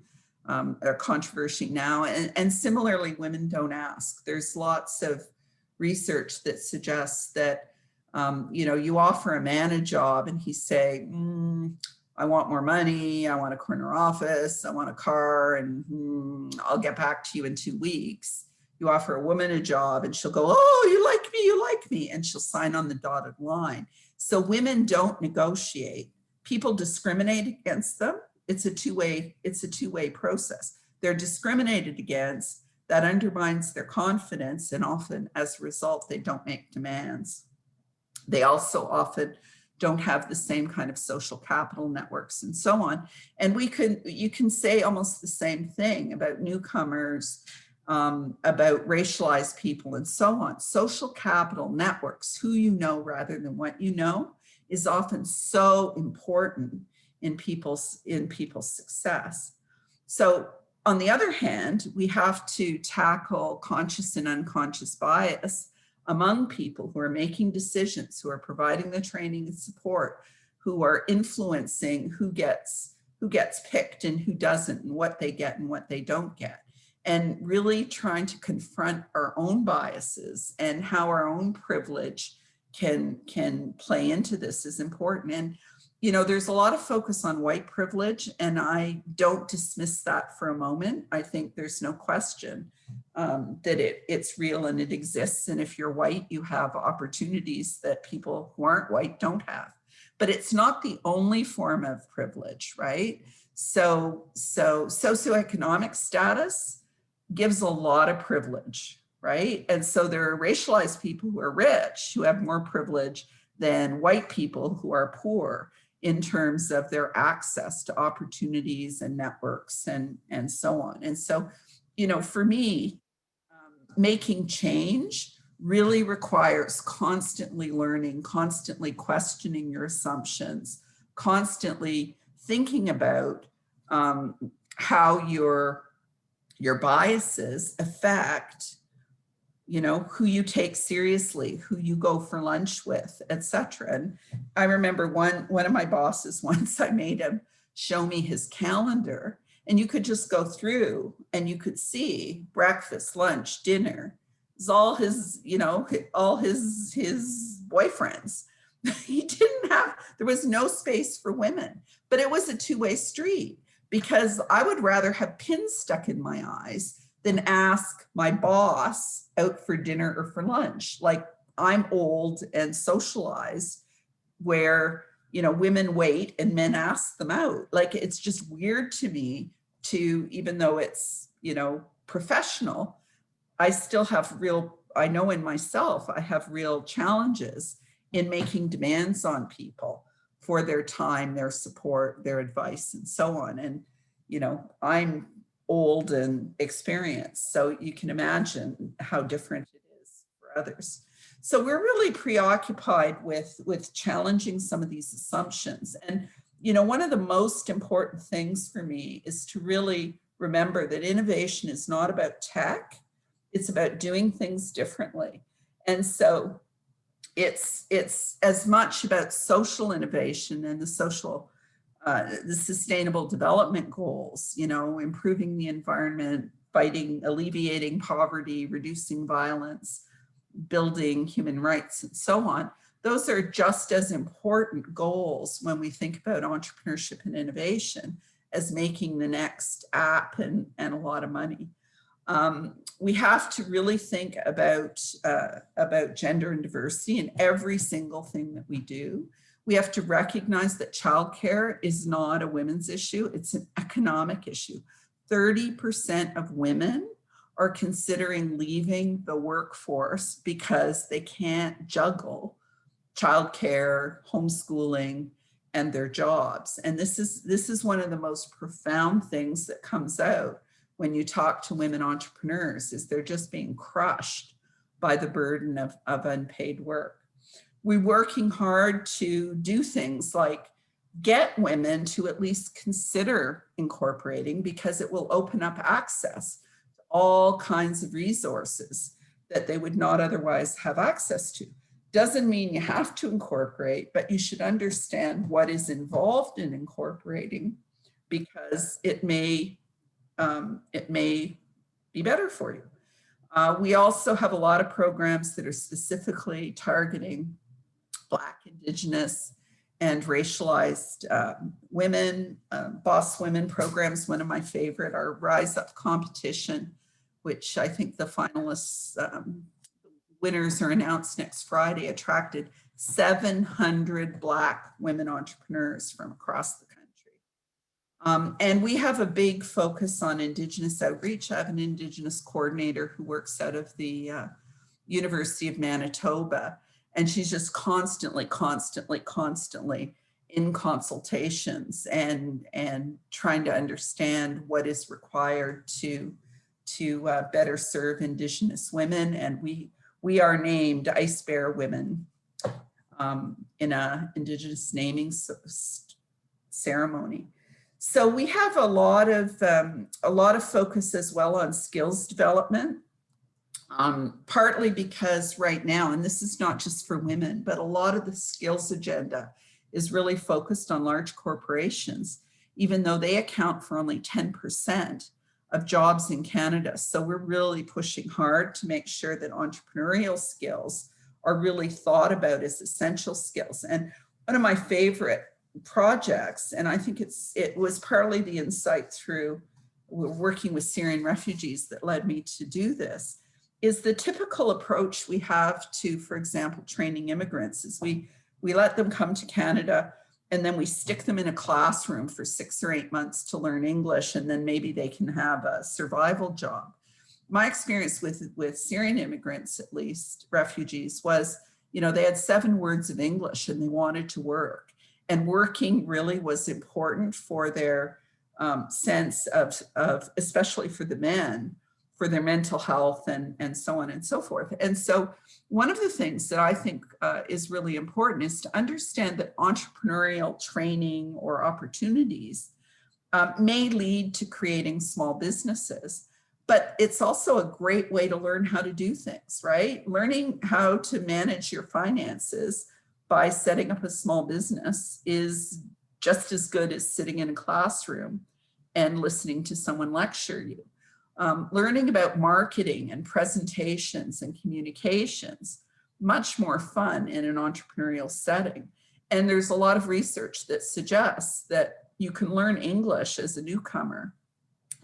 or controversy now. And similarly, women don't ask. There's lots of research that suggests that, you know, you offer a man a job and he say, I want more money, I want a corner office, I want a car, and I'll get back to you in 2 weeks. You offer a woman a job and she'll go, oh, you like me, and she'll sign on the dotted line. So women don't negotiate. People discriminate against them. It's a two-way process. They're discriminated against, that undermines their confidence, and often as a result, they don't make demands. They also often don't have the same kind of social capital networks and so on. And you can say almost the same thing about newcomers, about racialized people and so on. Social capital networks, who you know rather than what you know, is often so important in people's success. So on the other hand, we have to tackle conscious and unconscious bias among people who are making decisions, who are providing the training and support, who are influencing who gets picked and who doesn't, and what they get and what they don't get. And really trying to confront our own biases and how our own privilege can play into this is important. And, you know, there's a lot of focus on white privilege, and I don't dismiss that for a moment. I think there's no question that it's real and it exists. And if you're white, you have opportunities that people who aren't white don't have. But it's not the only form of privilege, right? So socioeconomic status gives a lot of privilege, right? And so there are racialized people who are rich, who have more privilege than white people who are poor in terms of their access to opportunities and networks and so on. And so, you know, for me, making change really requires constantly learning, constantly questioning your assumptions, constantly thinking about how your biases affect, you know, who you take seriously, who you go for lunch with, etc. And I remember one of my bosses once, I made him show me his calendar, and you could just go through and you could see breakfast, lunch, dinner. It's all his, you know, all his boyfriends. He didn't have, there was no space for women, but it was a two-way street, because I would rather have pins stuck in my eyes than ask my boss out for dinner or for lunch. Like, I'm old and socialized where, you know, women wait and men ask them out. Like, it's just weird to me to, even though it's, you know, professional, I still have real, I know in myself, I have real challenges in making demands on people for their time, their support, their advice, and so on. And, you know, I'm old and experienced, so you can imagine how different it is for others. So we're really preoccupied with challenging some of these assumptions. And, you know, one of the most important things for me is to really remember that innovation is not about tech, it's about doing things differently. And so it's as much about social innovation and the sustainable development goals, you know, improving the environment, alleviating poverty, reducing violence, building human rights, and so on. Those are just as important goals when we think about entrepreneurship and innovation as making the next app and a lot of money. We have to really think about gender and diversity in every single thing that we do. We have to recognize that childcare is not a women's issue, it's an economic issue. 30% of women are considering leaving the workforce because they can't juggle childcare, homeschooling, and their jobs. And this is one of the most profound things that comes out when you talk to women entrepreneurs, is they're just being crushed by the burden of unpaid work. We're working hard to do things like get women to at least consider incorporating, because it will open up access to all kinds of resources that they would not otherwise have access to. Doesn't mean you have to incorporate, but you should understand what is involved in incorporating, because it may be better for you. We also have a lot of programs that are specifically targeting Black, Indigenous, and racialized women. Boss Women programs, one of my favorite, our Rise Up competition, which I think the finalists, winners are announced next Friday, attracted 700 Black women entrepreneurs from across the country. And we have a big focus on Indigenous outreach. I have an Indigenous coordinator who works out of the University of Manitoba, and she's just constantly in consultations and trying to understand what is required to better serve Indigenous women. And we are named Ice Bear Women in a Indigenous naming ceremony. So we have a lot of focus as well on skills development, partly because right now, and this is not just for women, but a lot of the skills agenda is really focused on large corporations, even though they account for only 10% of jobs in Canada. So we're really pushing hard to make sure that entrepreneurial skills are really thought about as essential skills. And one of my favorite projects, and I think it was partly the insight through working with Syrian refugees that led me to do this, is the typical approach we have to, for example, training immigrants is we let them come to Canada and then we stick them in a classroom for 6 or 8 months to learn English, and then maybe they can have a survival job. My experience with Syrian immigrants, at least refugees, was, you know, they had 7 words of English and they wanted to work. And working really was important for their sense of, especially for the men, for their mental health and so on and so forth. And so one of the things that I think is really important is to understand that entrepreneurial training or opportunities may lead to creating small businesses, but it's also a great way to learn how to do things, right? Learning how to manage your finances by setting up a small business is just as good as sitting in a classroom and listening to someone lecture you. Learning about marketing and presentations and communications, much more fun in an entrepreneurial setting. And there's a lot of research that suggests that you can learn English as a newcomer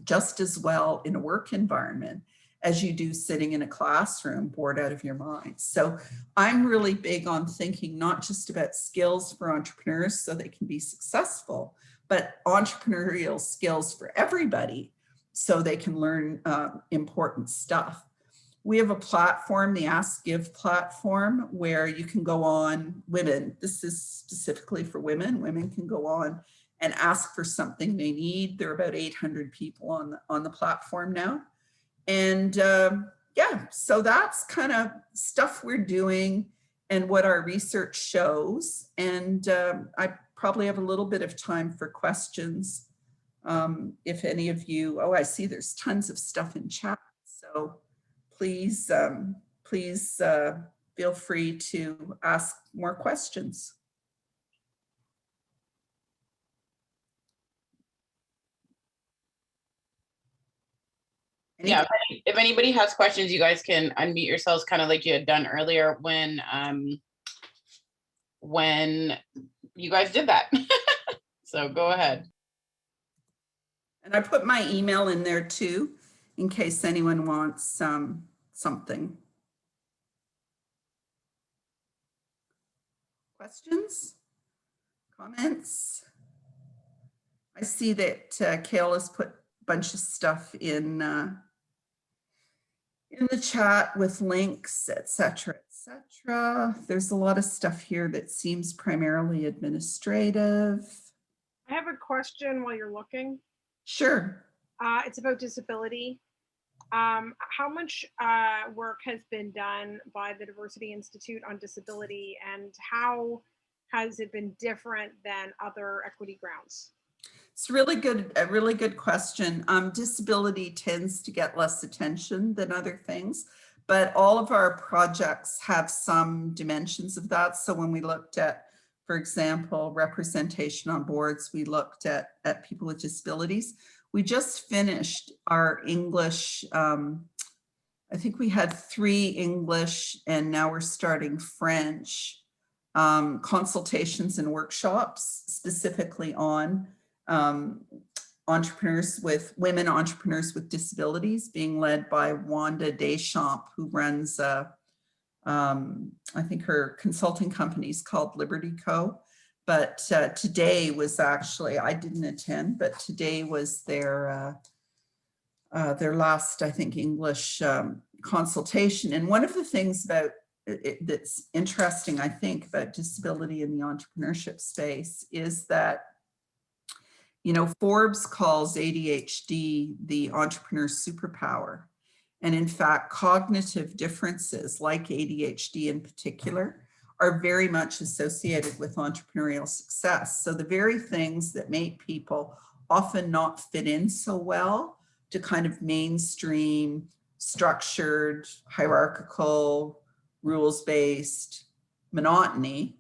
just as well in a work environment as you do sitting in a classroom bored out of your mind. So I'm really big on thinking not just about skills for entrepreneurs so they can be successful, but entrepreneurial skills for everybody so they can learn important stuff. We have a platform, the Ask Give platform, where you can go on, women, this is specifically for women, women can go on and ask for something they need. There are about 800 people on the platform now. And yeah, so that's kind of stuff we're doing and what our research shows. And I probably have a little bit of time for questions. If any of you, oh, I see there's tons of stuff in chat. So please, please feel free to ask more questions. Yeah, if anybody has questions, you guys can unmute yourselves kind of like you had done earlier when you guys did that. So go ahead. And I put my email in there too, in case anyone wants something. Questions? Comments? I see that Kale has put a bunch of stuff in the chat with links, etc., etc. There's a lot of stuff here that seems primarily administrative. I have a question while you're looking. Sure. It's about disability. How much work has been done by the Diversity Institute on disability, and how has it been different than other equity grounds? It's a really good question. Disability tends to get less attention than other things, but all of our projects have some dimensions of that. So when we looked at, for example, representation on boards, we looked at people with disabilities. We just finished our English, I think we had 3 English, and now we're starting French consultations and workshops specifically on entrepreneurs with women entrepreneurs with disabilities, being led by Wanda Deschamps, who runs I think her consulting company is called Liberty Co. But today was actually, I didn't attend, but today was their last, I think, English consultation. And one of the things about that's interesting, I think, about disability in the entrepreneurship space is that, you know, Forbes calls ADHD the entrepreneur superpower. And in fact, cognitive differences like ADHD in particular are very much associated with entrepreneurial success. So the very things that make people often not fit in so well to kind of mainstream, structured, hierarchical, rules-based monotony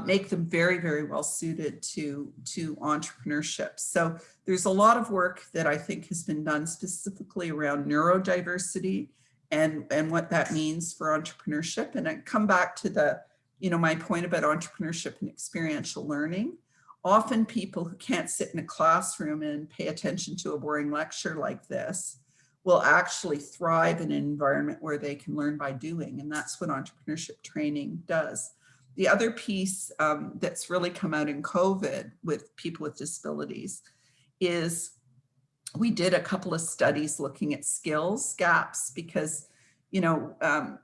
make them very, very well suited to entrepreneurship. So there's a lot of work that I think has been done specifically around neurodiversity and what that means for entrepreneurship. And I come back to the, you know, my point about entrepreneurship and experiential learning. Often people who can't sit in a classroom and pay attention to a boring lecture like this will actually thrive in an environment where they can learn by doing. And that's what entrepreneurship training does. The other piece that's really come out in COVID with people with disabilities is we did a couple of studies looking at skills gaps because, you know,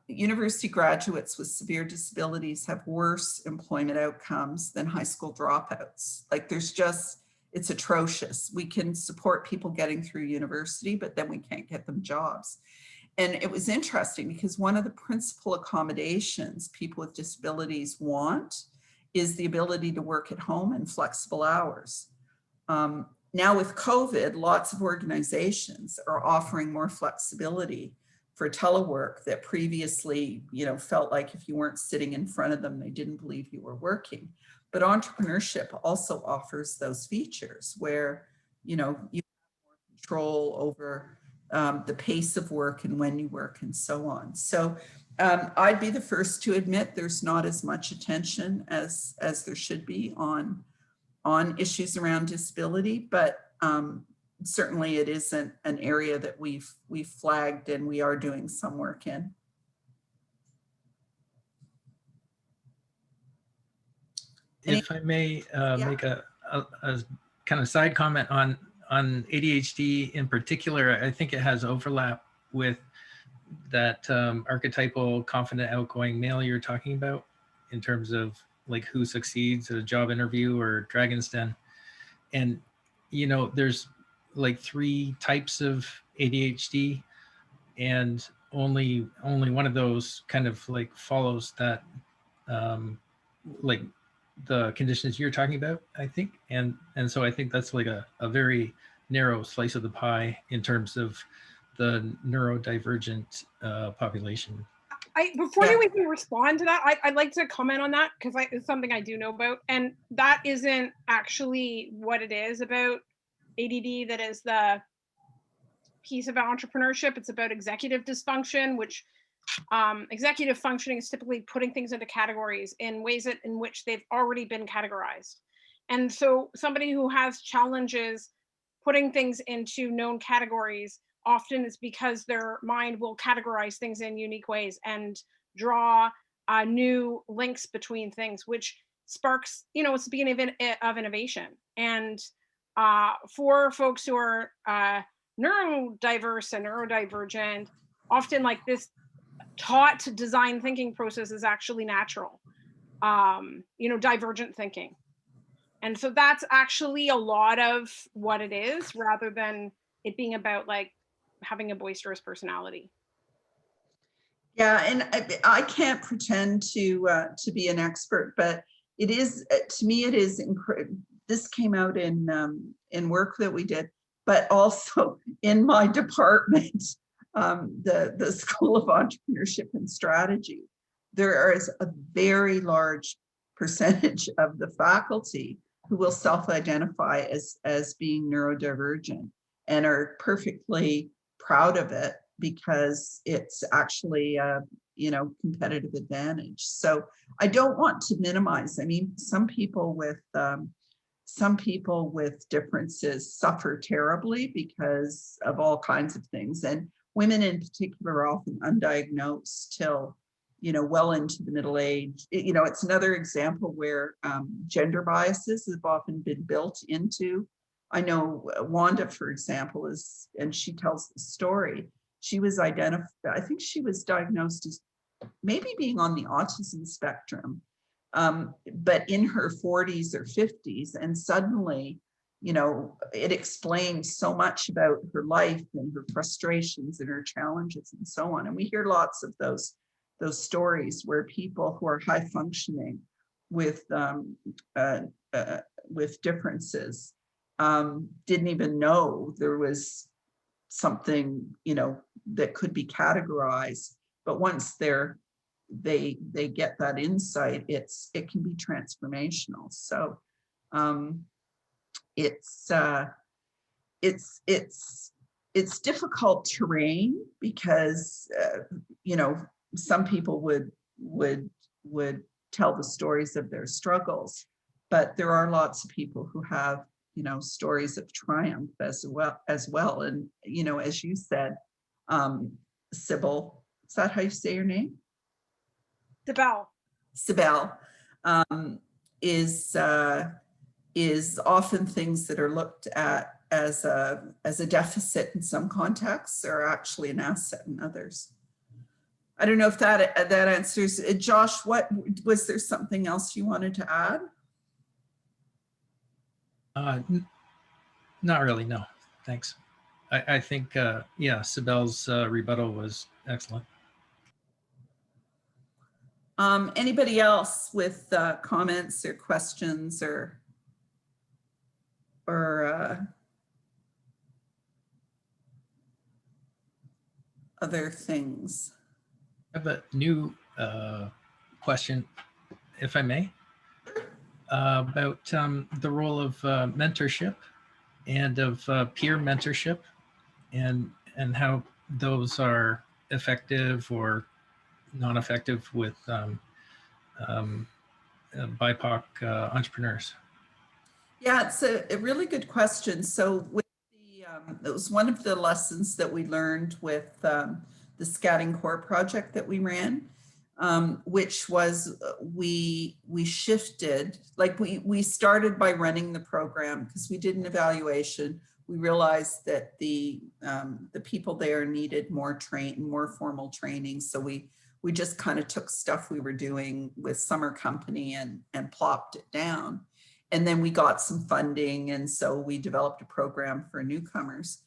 university graduates with severe disabilities have worse employment outcomes than high school dropouts. Like there's just, it's atrocious. We can support people getting through university, but then we can't get them jobs. And it was interesting because one of the principal accommodations people with disabilities want is the ability to work at home and flexible hours. Now with COVID, lots of organizations are offering more flexibility for telework that previously, felt like if you weren't sitting in front of them, they didn't believe you were working. But entrepreneurship also offers those features where, you have more control over the pace of work and when you work and so on. So I'd be the first to admit there's not as much attention as there should be on issues around disability, but certainly it isn't an area that we've flagged and we are doing some work in. If I may make a kind of side comment on ADHD in particular, I think it has overlap with that archetypal, confident, outgoing male you're talking about in terms of like who succeeds at a job interview or Dragon's Den. And, there's like 3 types of ADHD, and only one of those kind of like follows that, like the conditions you're talking about, I think. And so I think that's like a very narrow slice of the pie in terms of the neurodivergent population. Before you even respond to that, I'd like to comment on that because it's something I do know about. And that isn't actually what it is about ADD that is the piece about entrepreneurship. It's about executive dysfunction, which executive functioning is typically putting things into categories in ways in which they've already been categorized. And so somebody who has challenges putting things into known categories often is because their mind will categorize things in unique ways and draw new links between things, which sparks, it's the beginning of innovation. And for folks who are neurodiverse and neurodivergent, often like this taught to design thinking process is actually natural, divergent thinking. And so that's actually a lot of what it is, rather than it being about like having a boisterous personality. Yeah, and I can't pretend to be an expert, but it is, to me, it is incredible. This came out in work that we did, but also in my department, the School of Entrepreneurship and Strategy. There is a very large percentage of the faculty who will self-identify as being neurodivergent and are perfectly proud of it because it's actually a competitive advantage. So I don't want to minimize. I mean, some people with differences suffer terribly because of all kinds of things, and women in particular are often undiagnosed till well into the middle age. It's another example where gender biases have often been built into. I know Wanda, for example, and she tells the story. She was identified, I think she was diagnosed as maybe being on the autism spectrum, but in her 40s or 50s, and suddenly, it explains so much about her life and her frustrations and her challenges and so on. And we hear lots of those stories where people who are high functioning with differences didn't even know there was something that could be categorized, but once they get that insight, it can be transformational. So it's difficult terrain because some people would tell the stories of their struggles, but there are lots of people who have stories of triumph as well. And as you said, Sybil, is that how you say your name? Sybil is often things that are looked at as a deficit in some contexts are actually an asset in others. I don't know if that answers. Josh, was there something else you wanted to add? Not really, no. Thanks. I think, yeah, Sibel's rebuttal was excellent. Anybody else with comments or questions or other things? I have a new question, if I may, about the role of mentorship and of peer mentorship, and how those are effective or non-effective with BIPOC entrepreneurs. Yeah, it's a really good question. So with it was one of the lessons that we learned with the Scatting Core project that we ran, which was we shifted, like we started by running the program because we did an evaluation. We realized that the people there needed more formal training. So we just kind of took stuff we were doing with Summer Company and plopped it down. And then we got some funding. And so we developed a program for newcomers.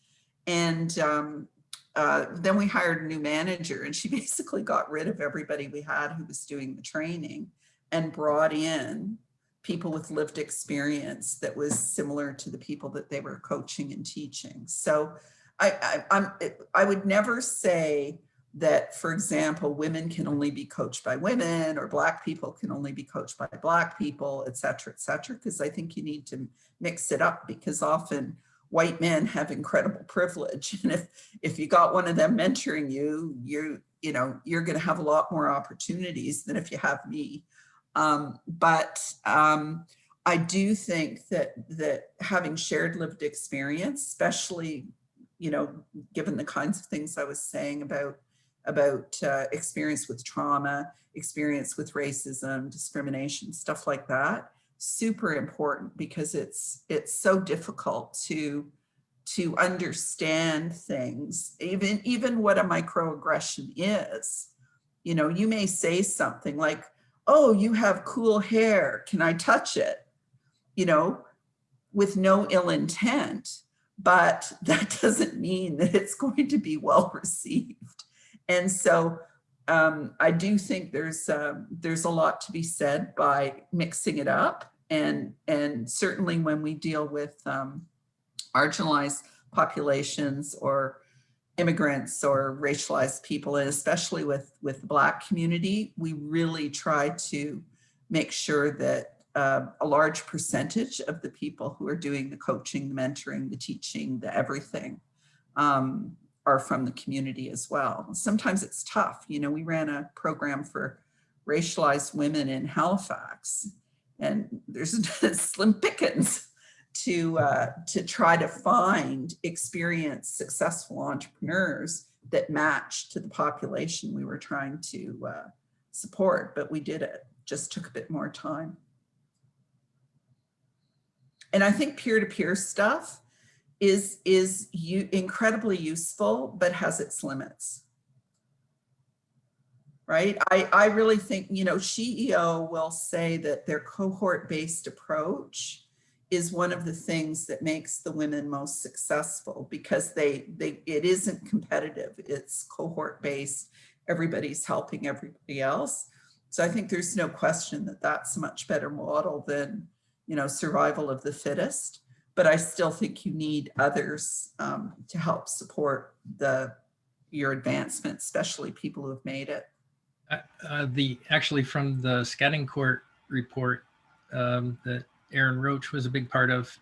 And then we hired a new manager, and she basically got rid of everybody we had who was doing the training and brought in people with lived experience that was similar to the people that they were coaching and teaching. So I would never say that, for example, women can only be coached by women, or Black people can only be coached by Black people, et cetera, because I think you need to mix it up, because often white men have incredible privilege. And if you got one of them mentoring you, you're going to have a lot more opportunities than if you have me. But I do think that having shared lived experience, especially, given the kinds of things I was saying about experience with trauma, experience with racism, discrimination, stuff like that, super important, because it's so difficult to understand things, even what a microaggression is. You may say something like, "Oh, you have cool hair, can I touch it?" With no ill intent, but that doesn't mean that it's going to be well received. And so I do think there's a lot to be said by mixing it up, and certainly when we deal with marginalized populations or immigrants or racialized people, and especially with the Black community, we really try to make sure that a large percentage of the people who are doing the coaching, the mentoring, the teaching, the everything are from the community as well. Sometimes it's tough. We ran a program for racialized women in Halifax, and there's slim pickings to try to find experienced, successful entrepreneurs that match to the population we were trying to support. But we did it. Just took a bit more time. And I think peer-to-peer stuff is incredibly useful, but has its limits, right? I really think, CEO will say that their cohort-based approach is one of the things that makes the women most successful, because it isn't competitive, it's cohort-based. Everybody's helping everybody else. So I think there's no question that that's a much better model than, survival of the fittest. But I still think you need others to help support your advancement, especially people who have made it. Actually from the Scatting Court report that Aaron Roach was a big part of,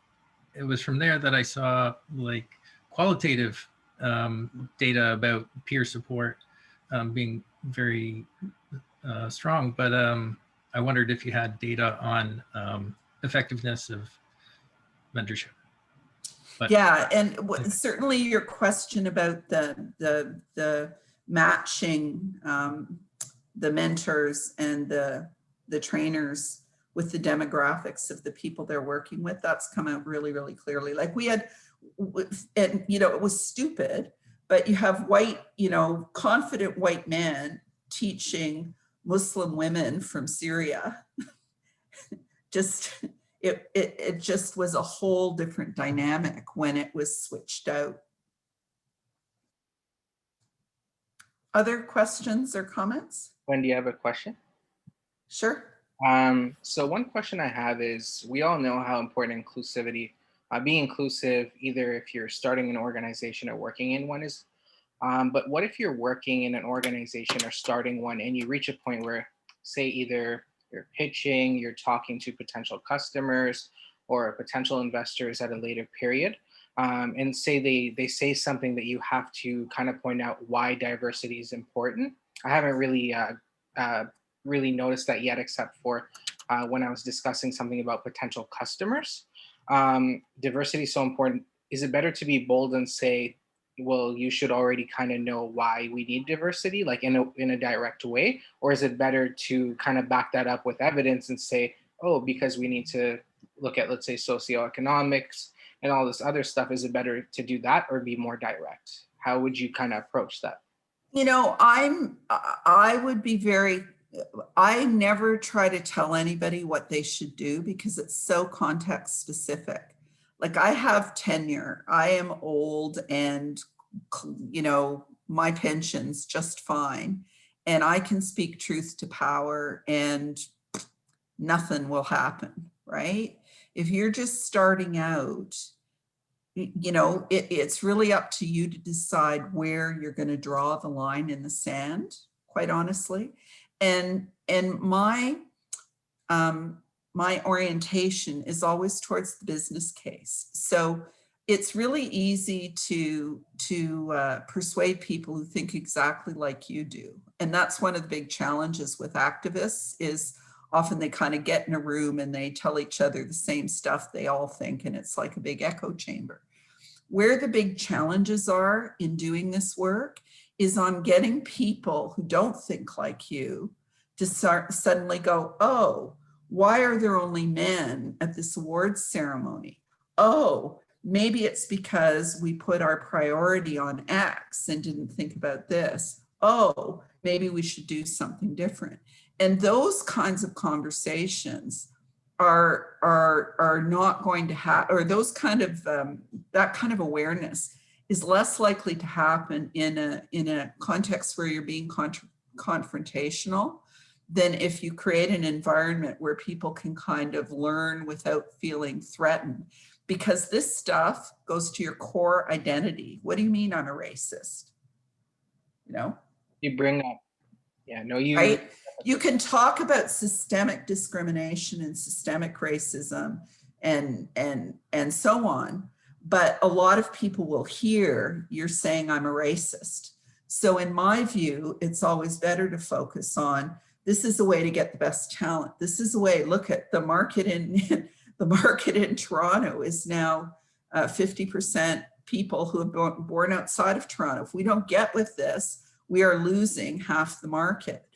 it was from there that I saw like qualitative data about peer support being very strong. But I wondered if you had data on effectiveness of mentorship. But yeah, and certainly your question about the matching the mentors and the trainers with the demographics of the people they're working with, that's come out really, really clearly. Like we had, and it was stupid, but you have white, confident white men teaching Muslim women from Syria. Just, it just was a whole different dynamic when it was switched out. Other questions or comments? Wendy, I have a question. Sure. So one question I have is, we all know how important inclusivity, being inclusive, either if you're starting an organization or working in one is, but what if you're working in an organization or starting one and you reach a point where, say, either you're pitching, you're talking to potential customers or potential investors at a later period, and say they say something that you have to kind of point out why diversity is important. I haven't really noticed that yet, except for when I was discussing something about potential customers. Diversity is so important. Is it better to be bold and say, well, you should already kind of know why we need diversity, like in a direct way? Or is it better to kind of back that up with evidence and say, oh, because we need to look at, let's say, socioeconomics and all this other stuff, is it better to do that or be more direct? How would you kind of approach that? You know, I would be very, I never try to tell anybody what they should do because it's so context specific. Like, I have tenure, I am old, and, you know, my pension's just fine. And I can speak truth to power and nothing will happen, right? If you're just starting out, you know, it's really up to you to decide where you're going to draw the line in the sand, quite honestly. And my orientation is always towards the business case. So it's really easy to persuade people who think exactly like you do. And that's one of the big challenges with activists, is often they kind of get in a room and they tell each other the same stuff they all think, and it's like a big echo chamber. Where the big challenges are in doing this work is on getting people who don't think like you to suddenly go, oh, why are there only men at this awards ceremony? Oh, maybe it's because we put our priority on X and didn't think about this. Oh, maybe we should do something different. And those kinds of conversations are not going to happen, or those kind of that kind of awareness is less likely to happen in a context where you're being confrontational than if you create an environment where people can kind of learn without feeling threatened. Because this stuff goes to your core identity. What do you mean I'm a racist? You know? You bring up, yeah, no, you. Right? You can talk about systemic discrimination and systemic racism and so on, but a lot of people will hear you're saying I'm a racist. So in my view, it's always better to focus on, this is a way to get the best talent. This is a way, look at the market in the market in Toronto is now 50% people who have been born outside of Toronto. If we don't get with this, we are losing half the market.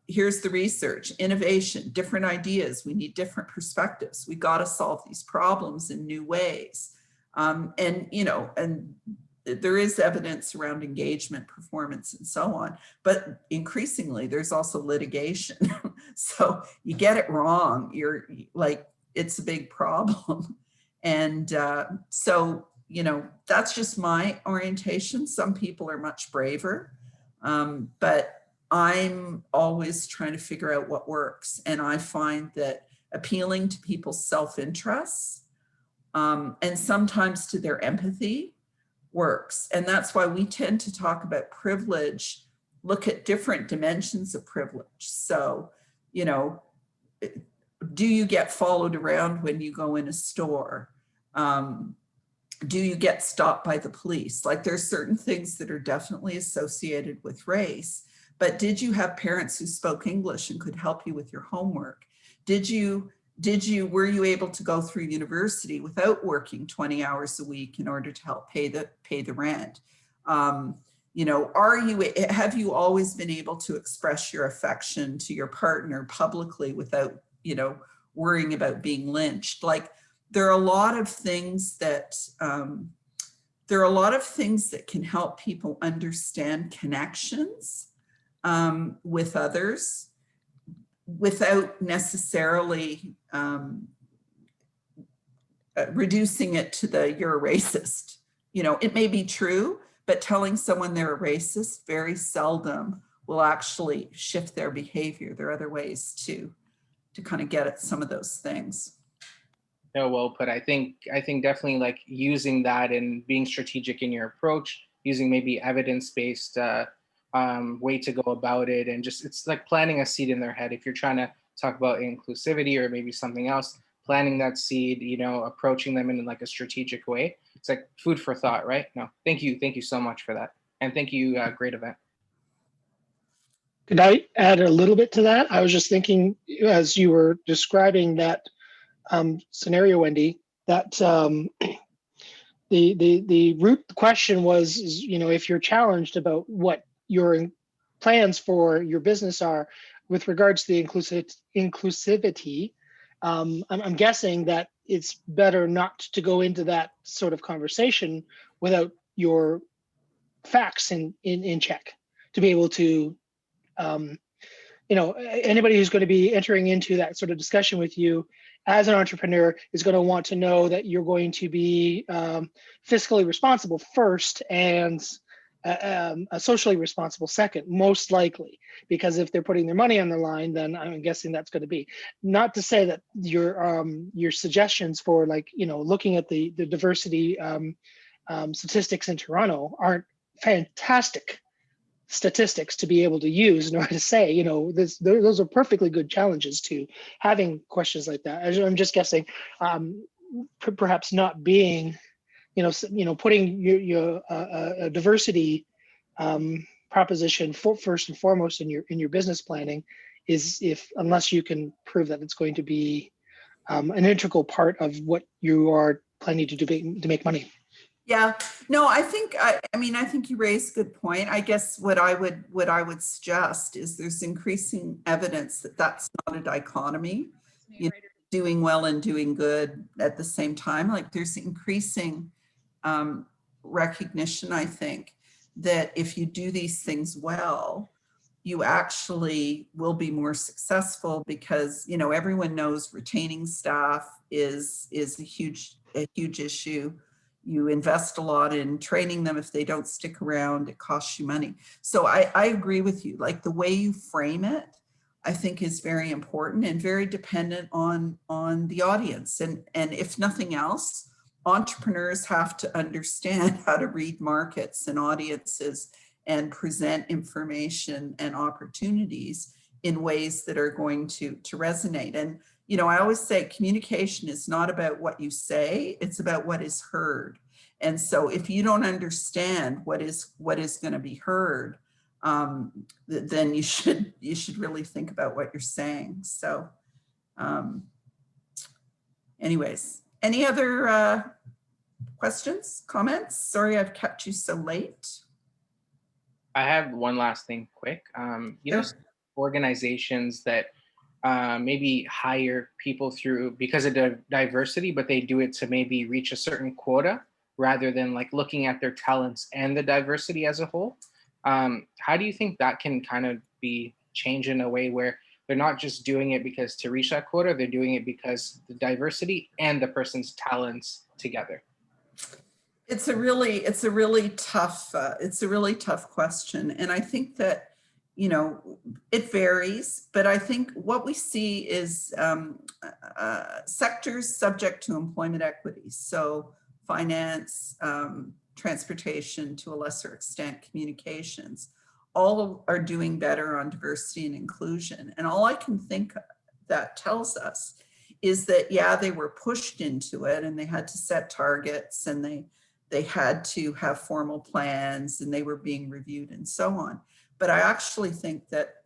Here's the research: innovation, different ideas. We need different perspectives. We got to solve these problems in new ways. And, you know, and there is evidence around engagement, performance, and so on. But increasingly, there's also litigation. So you get it wrong, you're like, it's a big problem. And so, you know, that's just my orientation. Some people are much braver, but I'm always trying to figure out what works. And I find that appealing to people's self-interests and sometimes to their empathy works. And that's why we tend to talk about privilege, look at different dimensions of privilege. So, you know, do you get followed around when you go in a store? Do you get stopped by the police? Like, there's certain things that are definitely associated with race, but did you have parents who spoke English and could help you with your homework? Were you able to go through university without working 20 hours a week in order to help pay the rent? You know, have you always been able to express your affection to your partner publicly without, you know, worrying about being lynched? Like, there are a lot of things that can help people understand connections with others without necessarily reducing it to the you're a racist. You know, it may be true, but telling someone they're a racist very seldom will actually shift their behavior. There are other ways to kind of get at some of those things. No, well put. I think definitely like using that and being strategic in your approach, using maybe evidence-based way to go about it, and just it's like planting a seed in their head. If you're trying to talk about inclusivity or maybe something else, planting that seed, you know, approaching them in like a strategic way. It's like food for thought, right? No, thank you so much for that, and thank you. Great event. Could I add a little bit to that? I was just thinking as you were describing that scenario, Wendy, that the root question was, you know, if you're challenged about what your plans for your business are with regards to the inclusivity, I'm guessing that it's better not to go into that sort of conversation without your facts in check to be able to, you know, anybody who's going to be entering into that sort of discussion with you as an entrepreneur is going to want to know that you're going to be fiscally responsible first and socially responsible second, most likely, because if they're putting their money on the line, then I'm guessing that's going to be. Not to say that your suggestions for, like, you know, looking at the diversity statistics in Toronto aren't fantastic statistics to be able to use in order to say, you know, those are perfectly good challenges to having questions like that. I'm just guessing, perhaps not being, you know, putting your a diversity proposition first and foremost in your business planning is unless you can prove that it's going to be an integral part of what you are planning to do to make money. Yeah, no, I think you raised a good point. I guess what I would suggest is there's increasing evidence that that's not a dichotomy, you know, doing well and doing good at the same time. Like there's increasing recognition, I think, that if you do these things well, you actually will be more successful because, you know, everyone knows retaining staff is a huge issue. You invest a lot in training them. If they don't stick around, it costs you money. So I agree with you. Like the way you frame it, I think is very important and very dependent on the audience. And if nothing else, entrepreneurs have to understand how to read markets and audiences and present information and opportunities in ways that are going to resonate. And you know, I always say communication is not about what you say, it's about what is heard. And so if you don't understand what is going to be heard, then you should really think about what you're saying. So anyways, any other questions, comments? Sorry, I've kept you so late. I have one last thing quick. You know, organizations that maybe hire people through because of diversity, but they do it to maybe reach a certain quota rather than like looking at their talents and the diversity as a whole. How do you think that can kind of be changed in a way where they're not just doing it because to reach that quota, they're doing it because the diversity and the person's talents together? It's a really tough question. And I think that, you know, it varies, but I think what we see is sectors subject to employment equity. So finance, transportation, to a lesser extent, communications, all are doing better on diversity and inclusion. And all I can think that tells us is that, yeah, they were pushed into it and they had to set targets and they had to have formal plans and they were being reviewed and so on. But I actually think that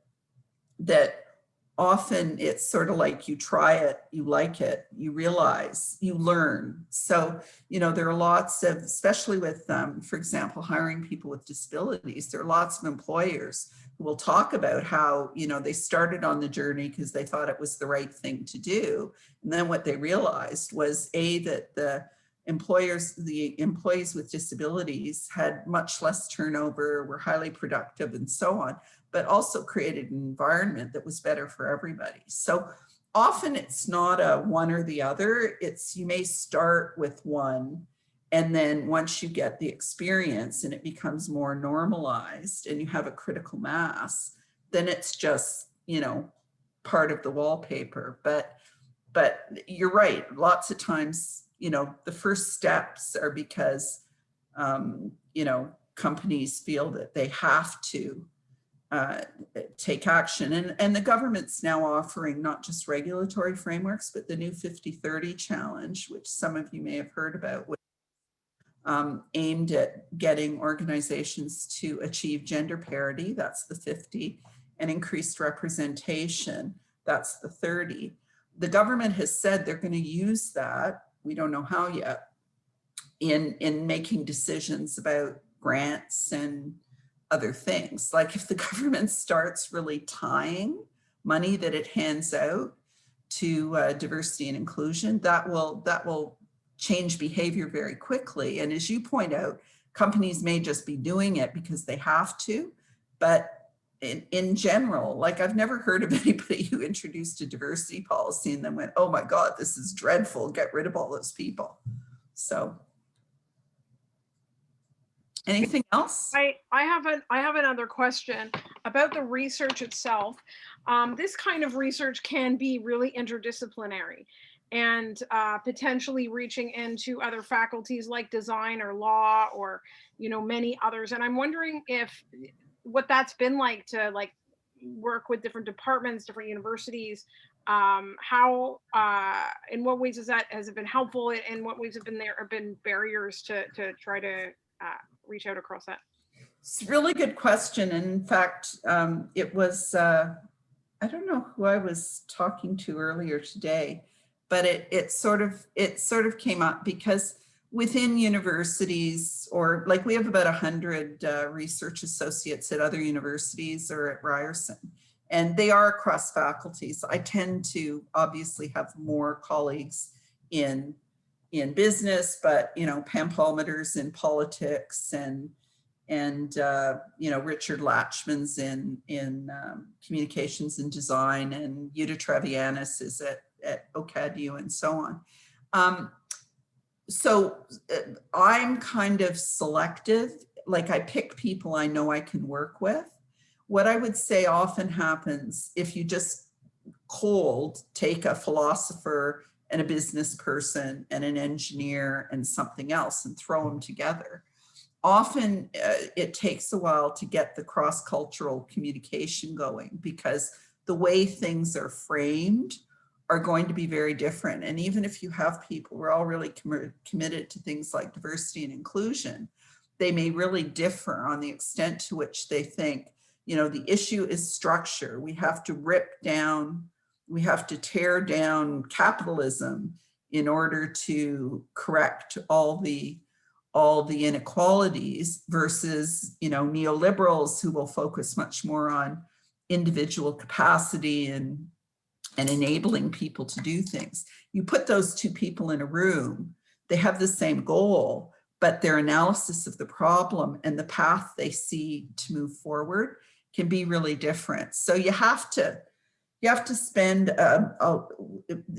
often it's sort of like you try it, you like it, you realize, you learn. So, you know, there are lots of, especially with, for example, hiring people with disabilities, there are lots of employers who will talk about how, you know, they started on the journey because they thought it was the right thing to do. And then what they realized was that the employees with disabilities had much less turnover, were highly productive and so on, but also created an environment that was better for everybody. So often it's not a one or the other. It's, you may start with one, and then once you get the experience and it becomes more normalized and you have a critical mass, then it's just, you know, part of the wallpaper. But you're right, lots of times, you know, the first steps are because, you know, companies feel that they have to take action. And the government's now offering not just regulatory frameworks, but the new 50-30 challenge, which some of you may have heard about, aimed at getting organizations to achieve gender parity, that's the 50, and increased representation, that's the 30. The government has said they're going to use that, we don't know how yet, in making decisions about grants and other things. Like if the government starts really tying money that it hands out to diversity and inclusion, that will change behavior very quickly. And as you point out, companies may just be doing it because they have to, but in general, like I've never heard of anybody who introduced a diversity policy and then went, oh my God, this is dreadful, get rid of all those people. So anything else? I have another question about the research itself. This kind of research can be really interdisciplinary and potentially reaching into other faculties like design or law or, you know, many others. And I'm wondering if what that's been like to like work with different departments, different universities. How in what ways has it been helpful? In what ways have been barriers to try to reach out across that? It's a really good question. And in fact, it was, I don't know who I was talking to earlier today, but it sort of came up because within universities, or like we have about 100 research associates at other universities or at Ryerson, and they are across faculties. I tend to obviously have more colleagues in business, but you know, Pam Palmetter's in politics, and you know, Richard Latchman's in communications and design, and Yuta Trevianis is at OCADU, and so on. So I'm kind of selective, like I pick people I know I can work with. What I would say often happens if you just cold take a philosopher and a business person and an engineer and something else and throw them together. Often it takes a while to get the cross-cultural communication going because the way things are framed are going to be very different. And even if you have people, we're all really committed to things like diversity and inclusion, they may really differ on the extent to which they think, you know, the issue is structure. We have to rip down, we have to tear down capitalism in order to correct all the inequalities versus, you know, neoliberals who will focus much more on individual capacity and enabling people to do things. You put those two people in a room, they have the same goal, but their analysis of the problem and the path they see to move forward can be really different. So you have to spend,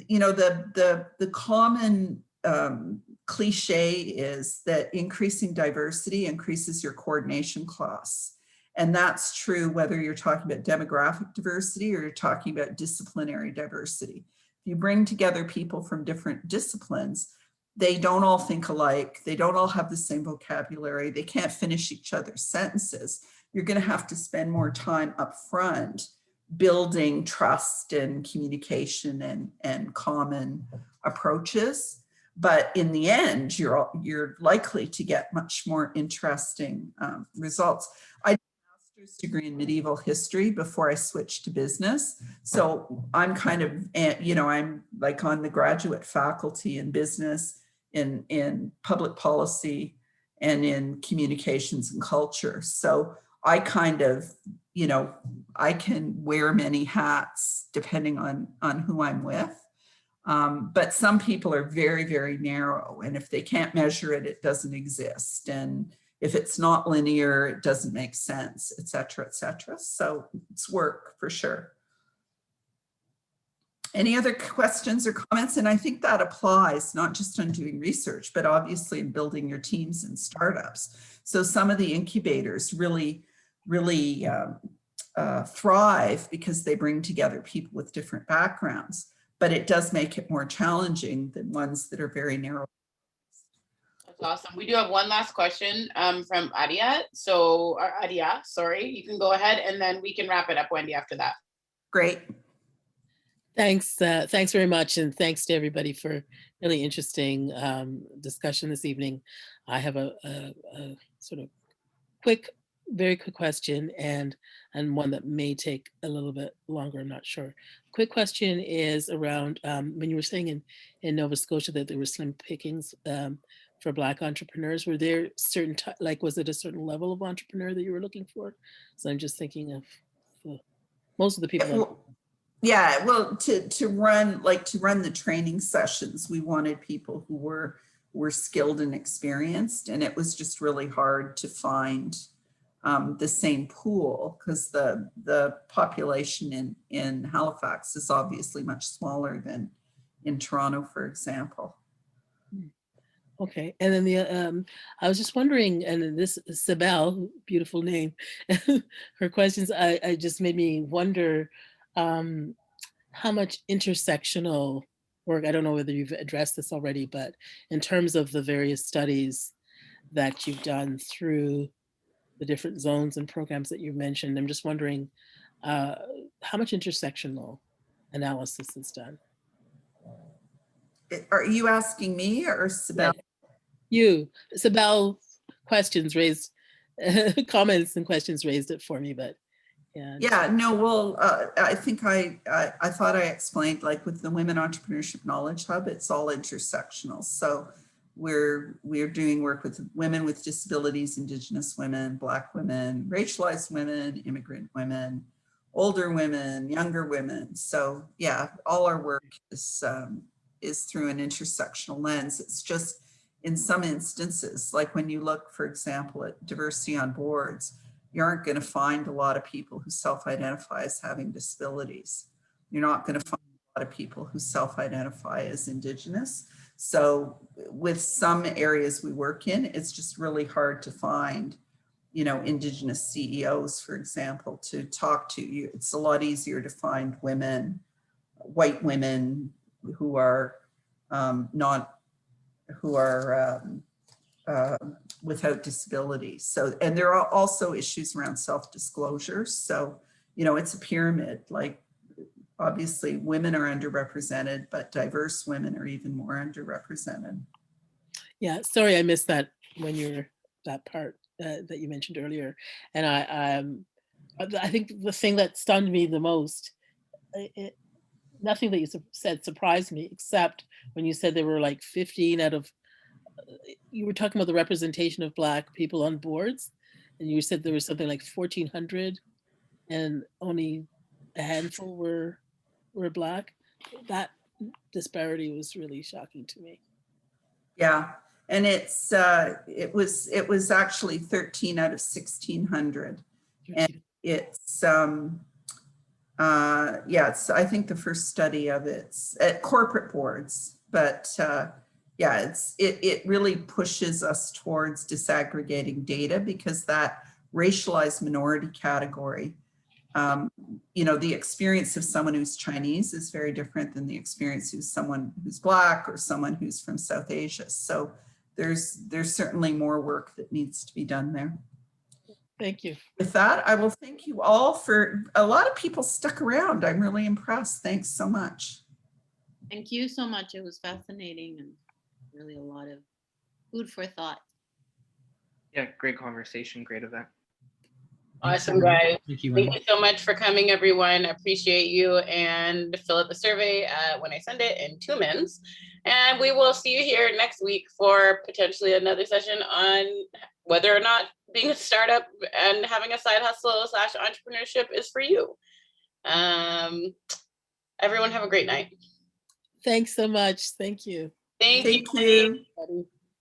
you know, the common cliche is that increasing diversity increases your coordination costs. And that's true whether you're talking about demographic diversity or you're talking about disciplinary diversity. If you bring together people from different disciplines, they don't all think alike. They don't all have the same vocabulary. They can't finish each other's sentences. You're going to have to spend more time up front building trust and communication and common approaches. But in the end, you're likely to get much more interesting results. I did a master's degree in medieval history before I switched to business. So I'm kind of, you know, I'm like on the graduate faculty in business, in public policy, and in communications and culture. So I kind of, you know, I can wear many hats depending on who I'm with. But some people are very, very narrow. And if they can't measure it, it doesn't exist. And if it's not linear, it doesn't make sense, et cetera, et cetera. So it's work for sure. Any other questions or comments? And I think that applies not just on doing research, but obviously in building your teams and startups. So some of the incubators really thrive because they bring together people with different backgrounds, but it does make it more challenging than ones that are very narrow. That's awesome. We do have one last question from Adia. So Adia, sorry, you can go ahead and then we can wrap it up, Wendy, after that. Great. Thanks. Thanks very much. And thanks to everybody for really interesting discussion this evening. I have a sort of very quick question and one that may take a little bit longer, I'm not sure. Quick question is around when you were saying in Nova Scotia that there were slim pickings for Black entrepreneurs. Were there certain, was it a certain level of entrepreneur that you were looking for? So I'm just thinking of most of the people. Yeah, well, to run the training sessions, we wanted people who were skilled and experienced, and it was just really hard to find the same pool because the population in Halifax is obviously much smaller than in Toronto, for example. Okay, and then I was just wondering, and this Sibel, beautiful name, her questions, I just made me wonder how much intersectional work, I don't know whether you've addressed this already, but in terms of the various studies that you've done through the different zones and programs that you've mentioned, I'm just wondering how much intersectional analysis is done? Are you asking me or Sibel? You, Sibel, questions raised, comments and questions raised it for me, but yeah, no, well, I think I thought I explained, like with the Women Entrepreneurship Knowledge Hub, it's all intersectional. So we're doing work with women with disabilities, Indigenous women, Black women, racialized women, immigrant women, older women, younger women. So yeah, all our work is through an intersectional lens. It's just in some instances, like when you look, for example, at diversity on boards, you aren't going to find a lot of people who self-identify as having disabilities. You're not going to find a lot of people who self-identify as Indigenous. So with some areas we work in, it's just really hard to find, you know, Indigenous CEOs, for example, to talk to you. It's a lot easier to find women, white women who are without disabilities. So, and there are also issues around self-disclosure. So, you know, it's a pyramid. Like, obviously women are underrepresented, but diverse women are even more underrepresented. Yeah, sorry, I missed that when you were that part that you mentioned earlier. And I think the thing that stunned me the most, nothing that you said surprised me, except when you said there were like 15 out of, you were talking about the representation of Black people on boards, and you said there was something like 1,400 and only a handful were Black. That disparity was really shocking to me. Yeah, and it was actually 13 out of 1,600. And it's it's I think the first study of it's at corporate boards, but yeah, it really pushes us towards disaggregating data, because that racialized minority category, you know, the experience of someone who's Chinese is very different than the experience of someone who's Black or someone who's from South Asia. So there's certainly more work that needs to be done there. Thank you. With that, I will thank you all for, a lot of people stuck around. I'm really impressed. Thanks so much. Thank you so much. It was fascinating and really a lot of food for thought. Yeah, great conversation, great event. Awesome, guys. Thank you, Thank you so much for coming, everyone. Appreciate you, and fill out the survey when I send it in 2 minutes. And we will see you here next week for potentially another session on whether or not being a startup and having a side hustle / entrepreneurship is for you. Everyone have a great night. Thanks so much. Thank you. Thank you.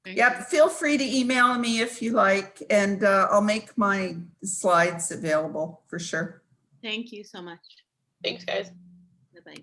Yep, feel free to email me if you like, and I'll make my slides available for sure. Thank you so much. Thanks, guys. Bye-bye.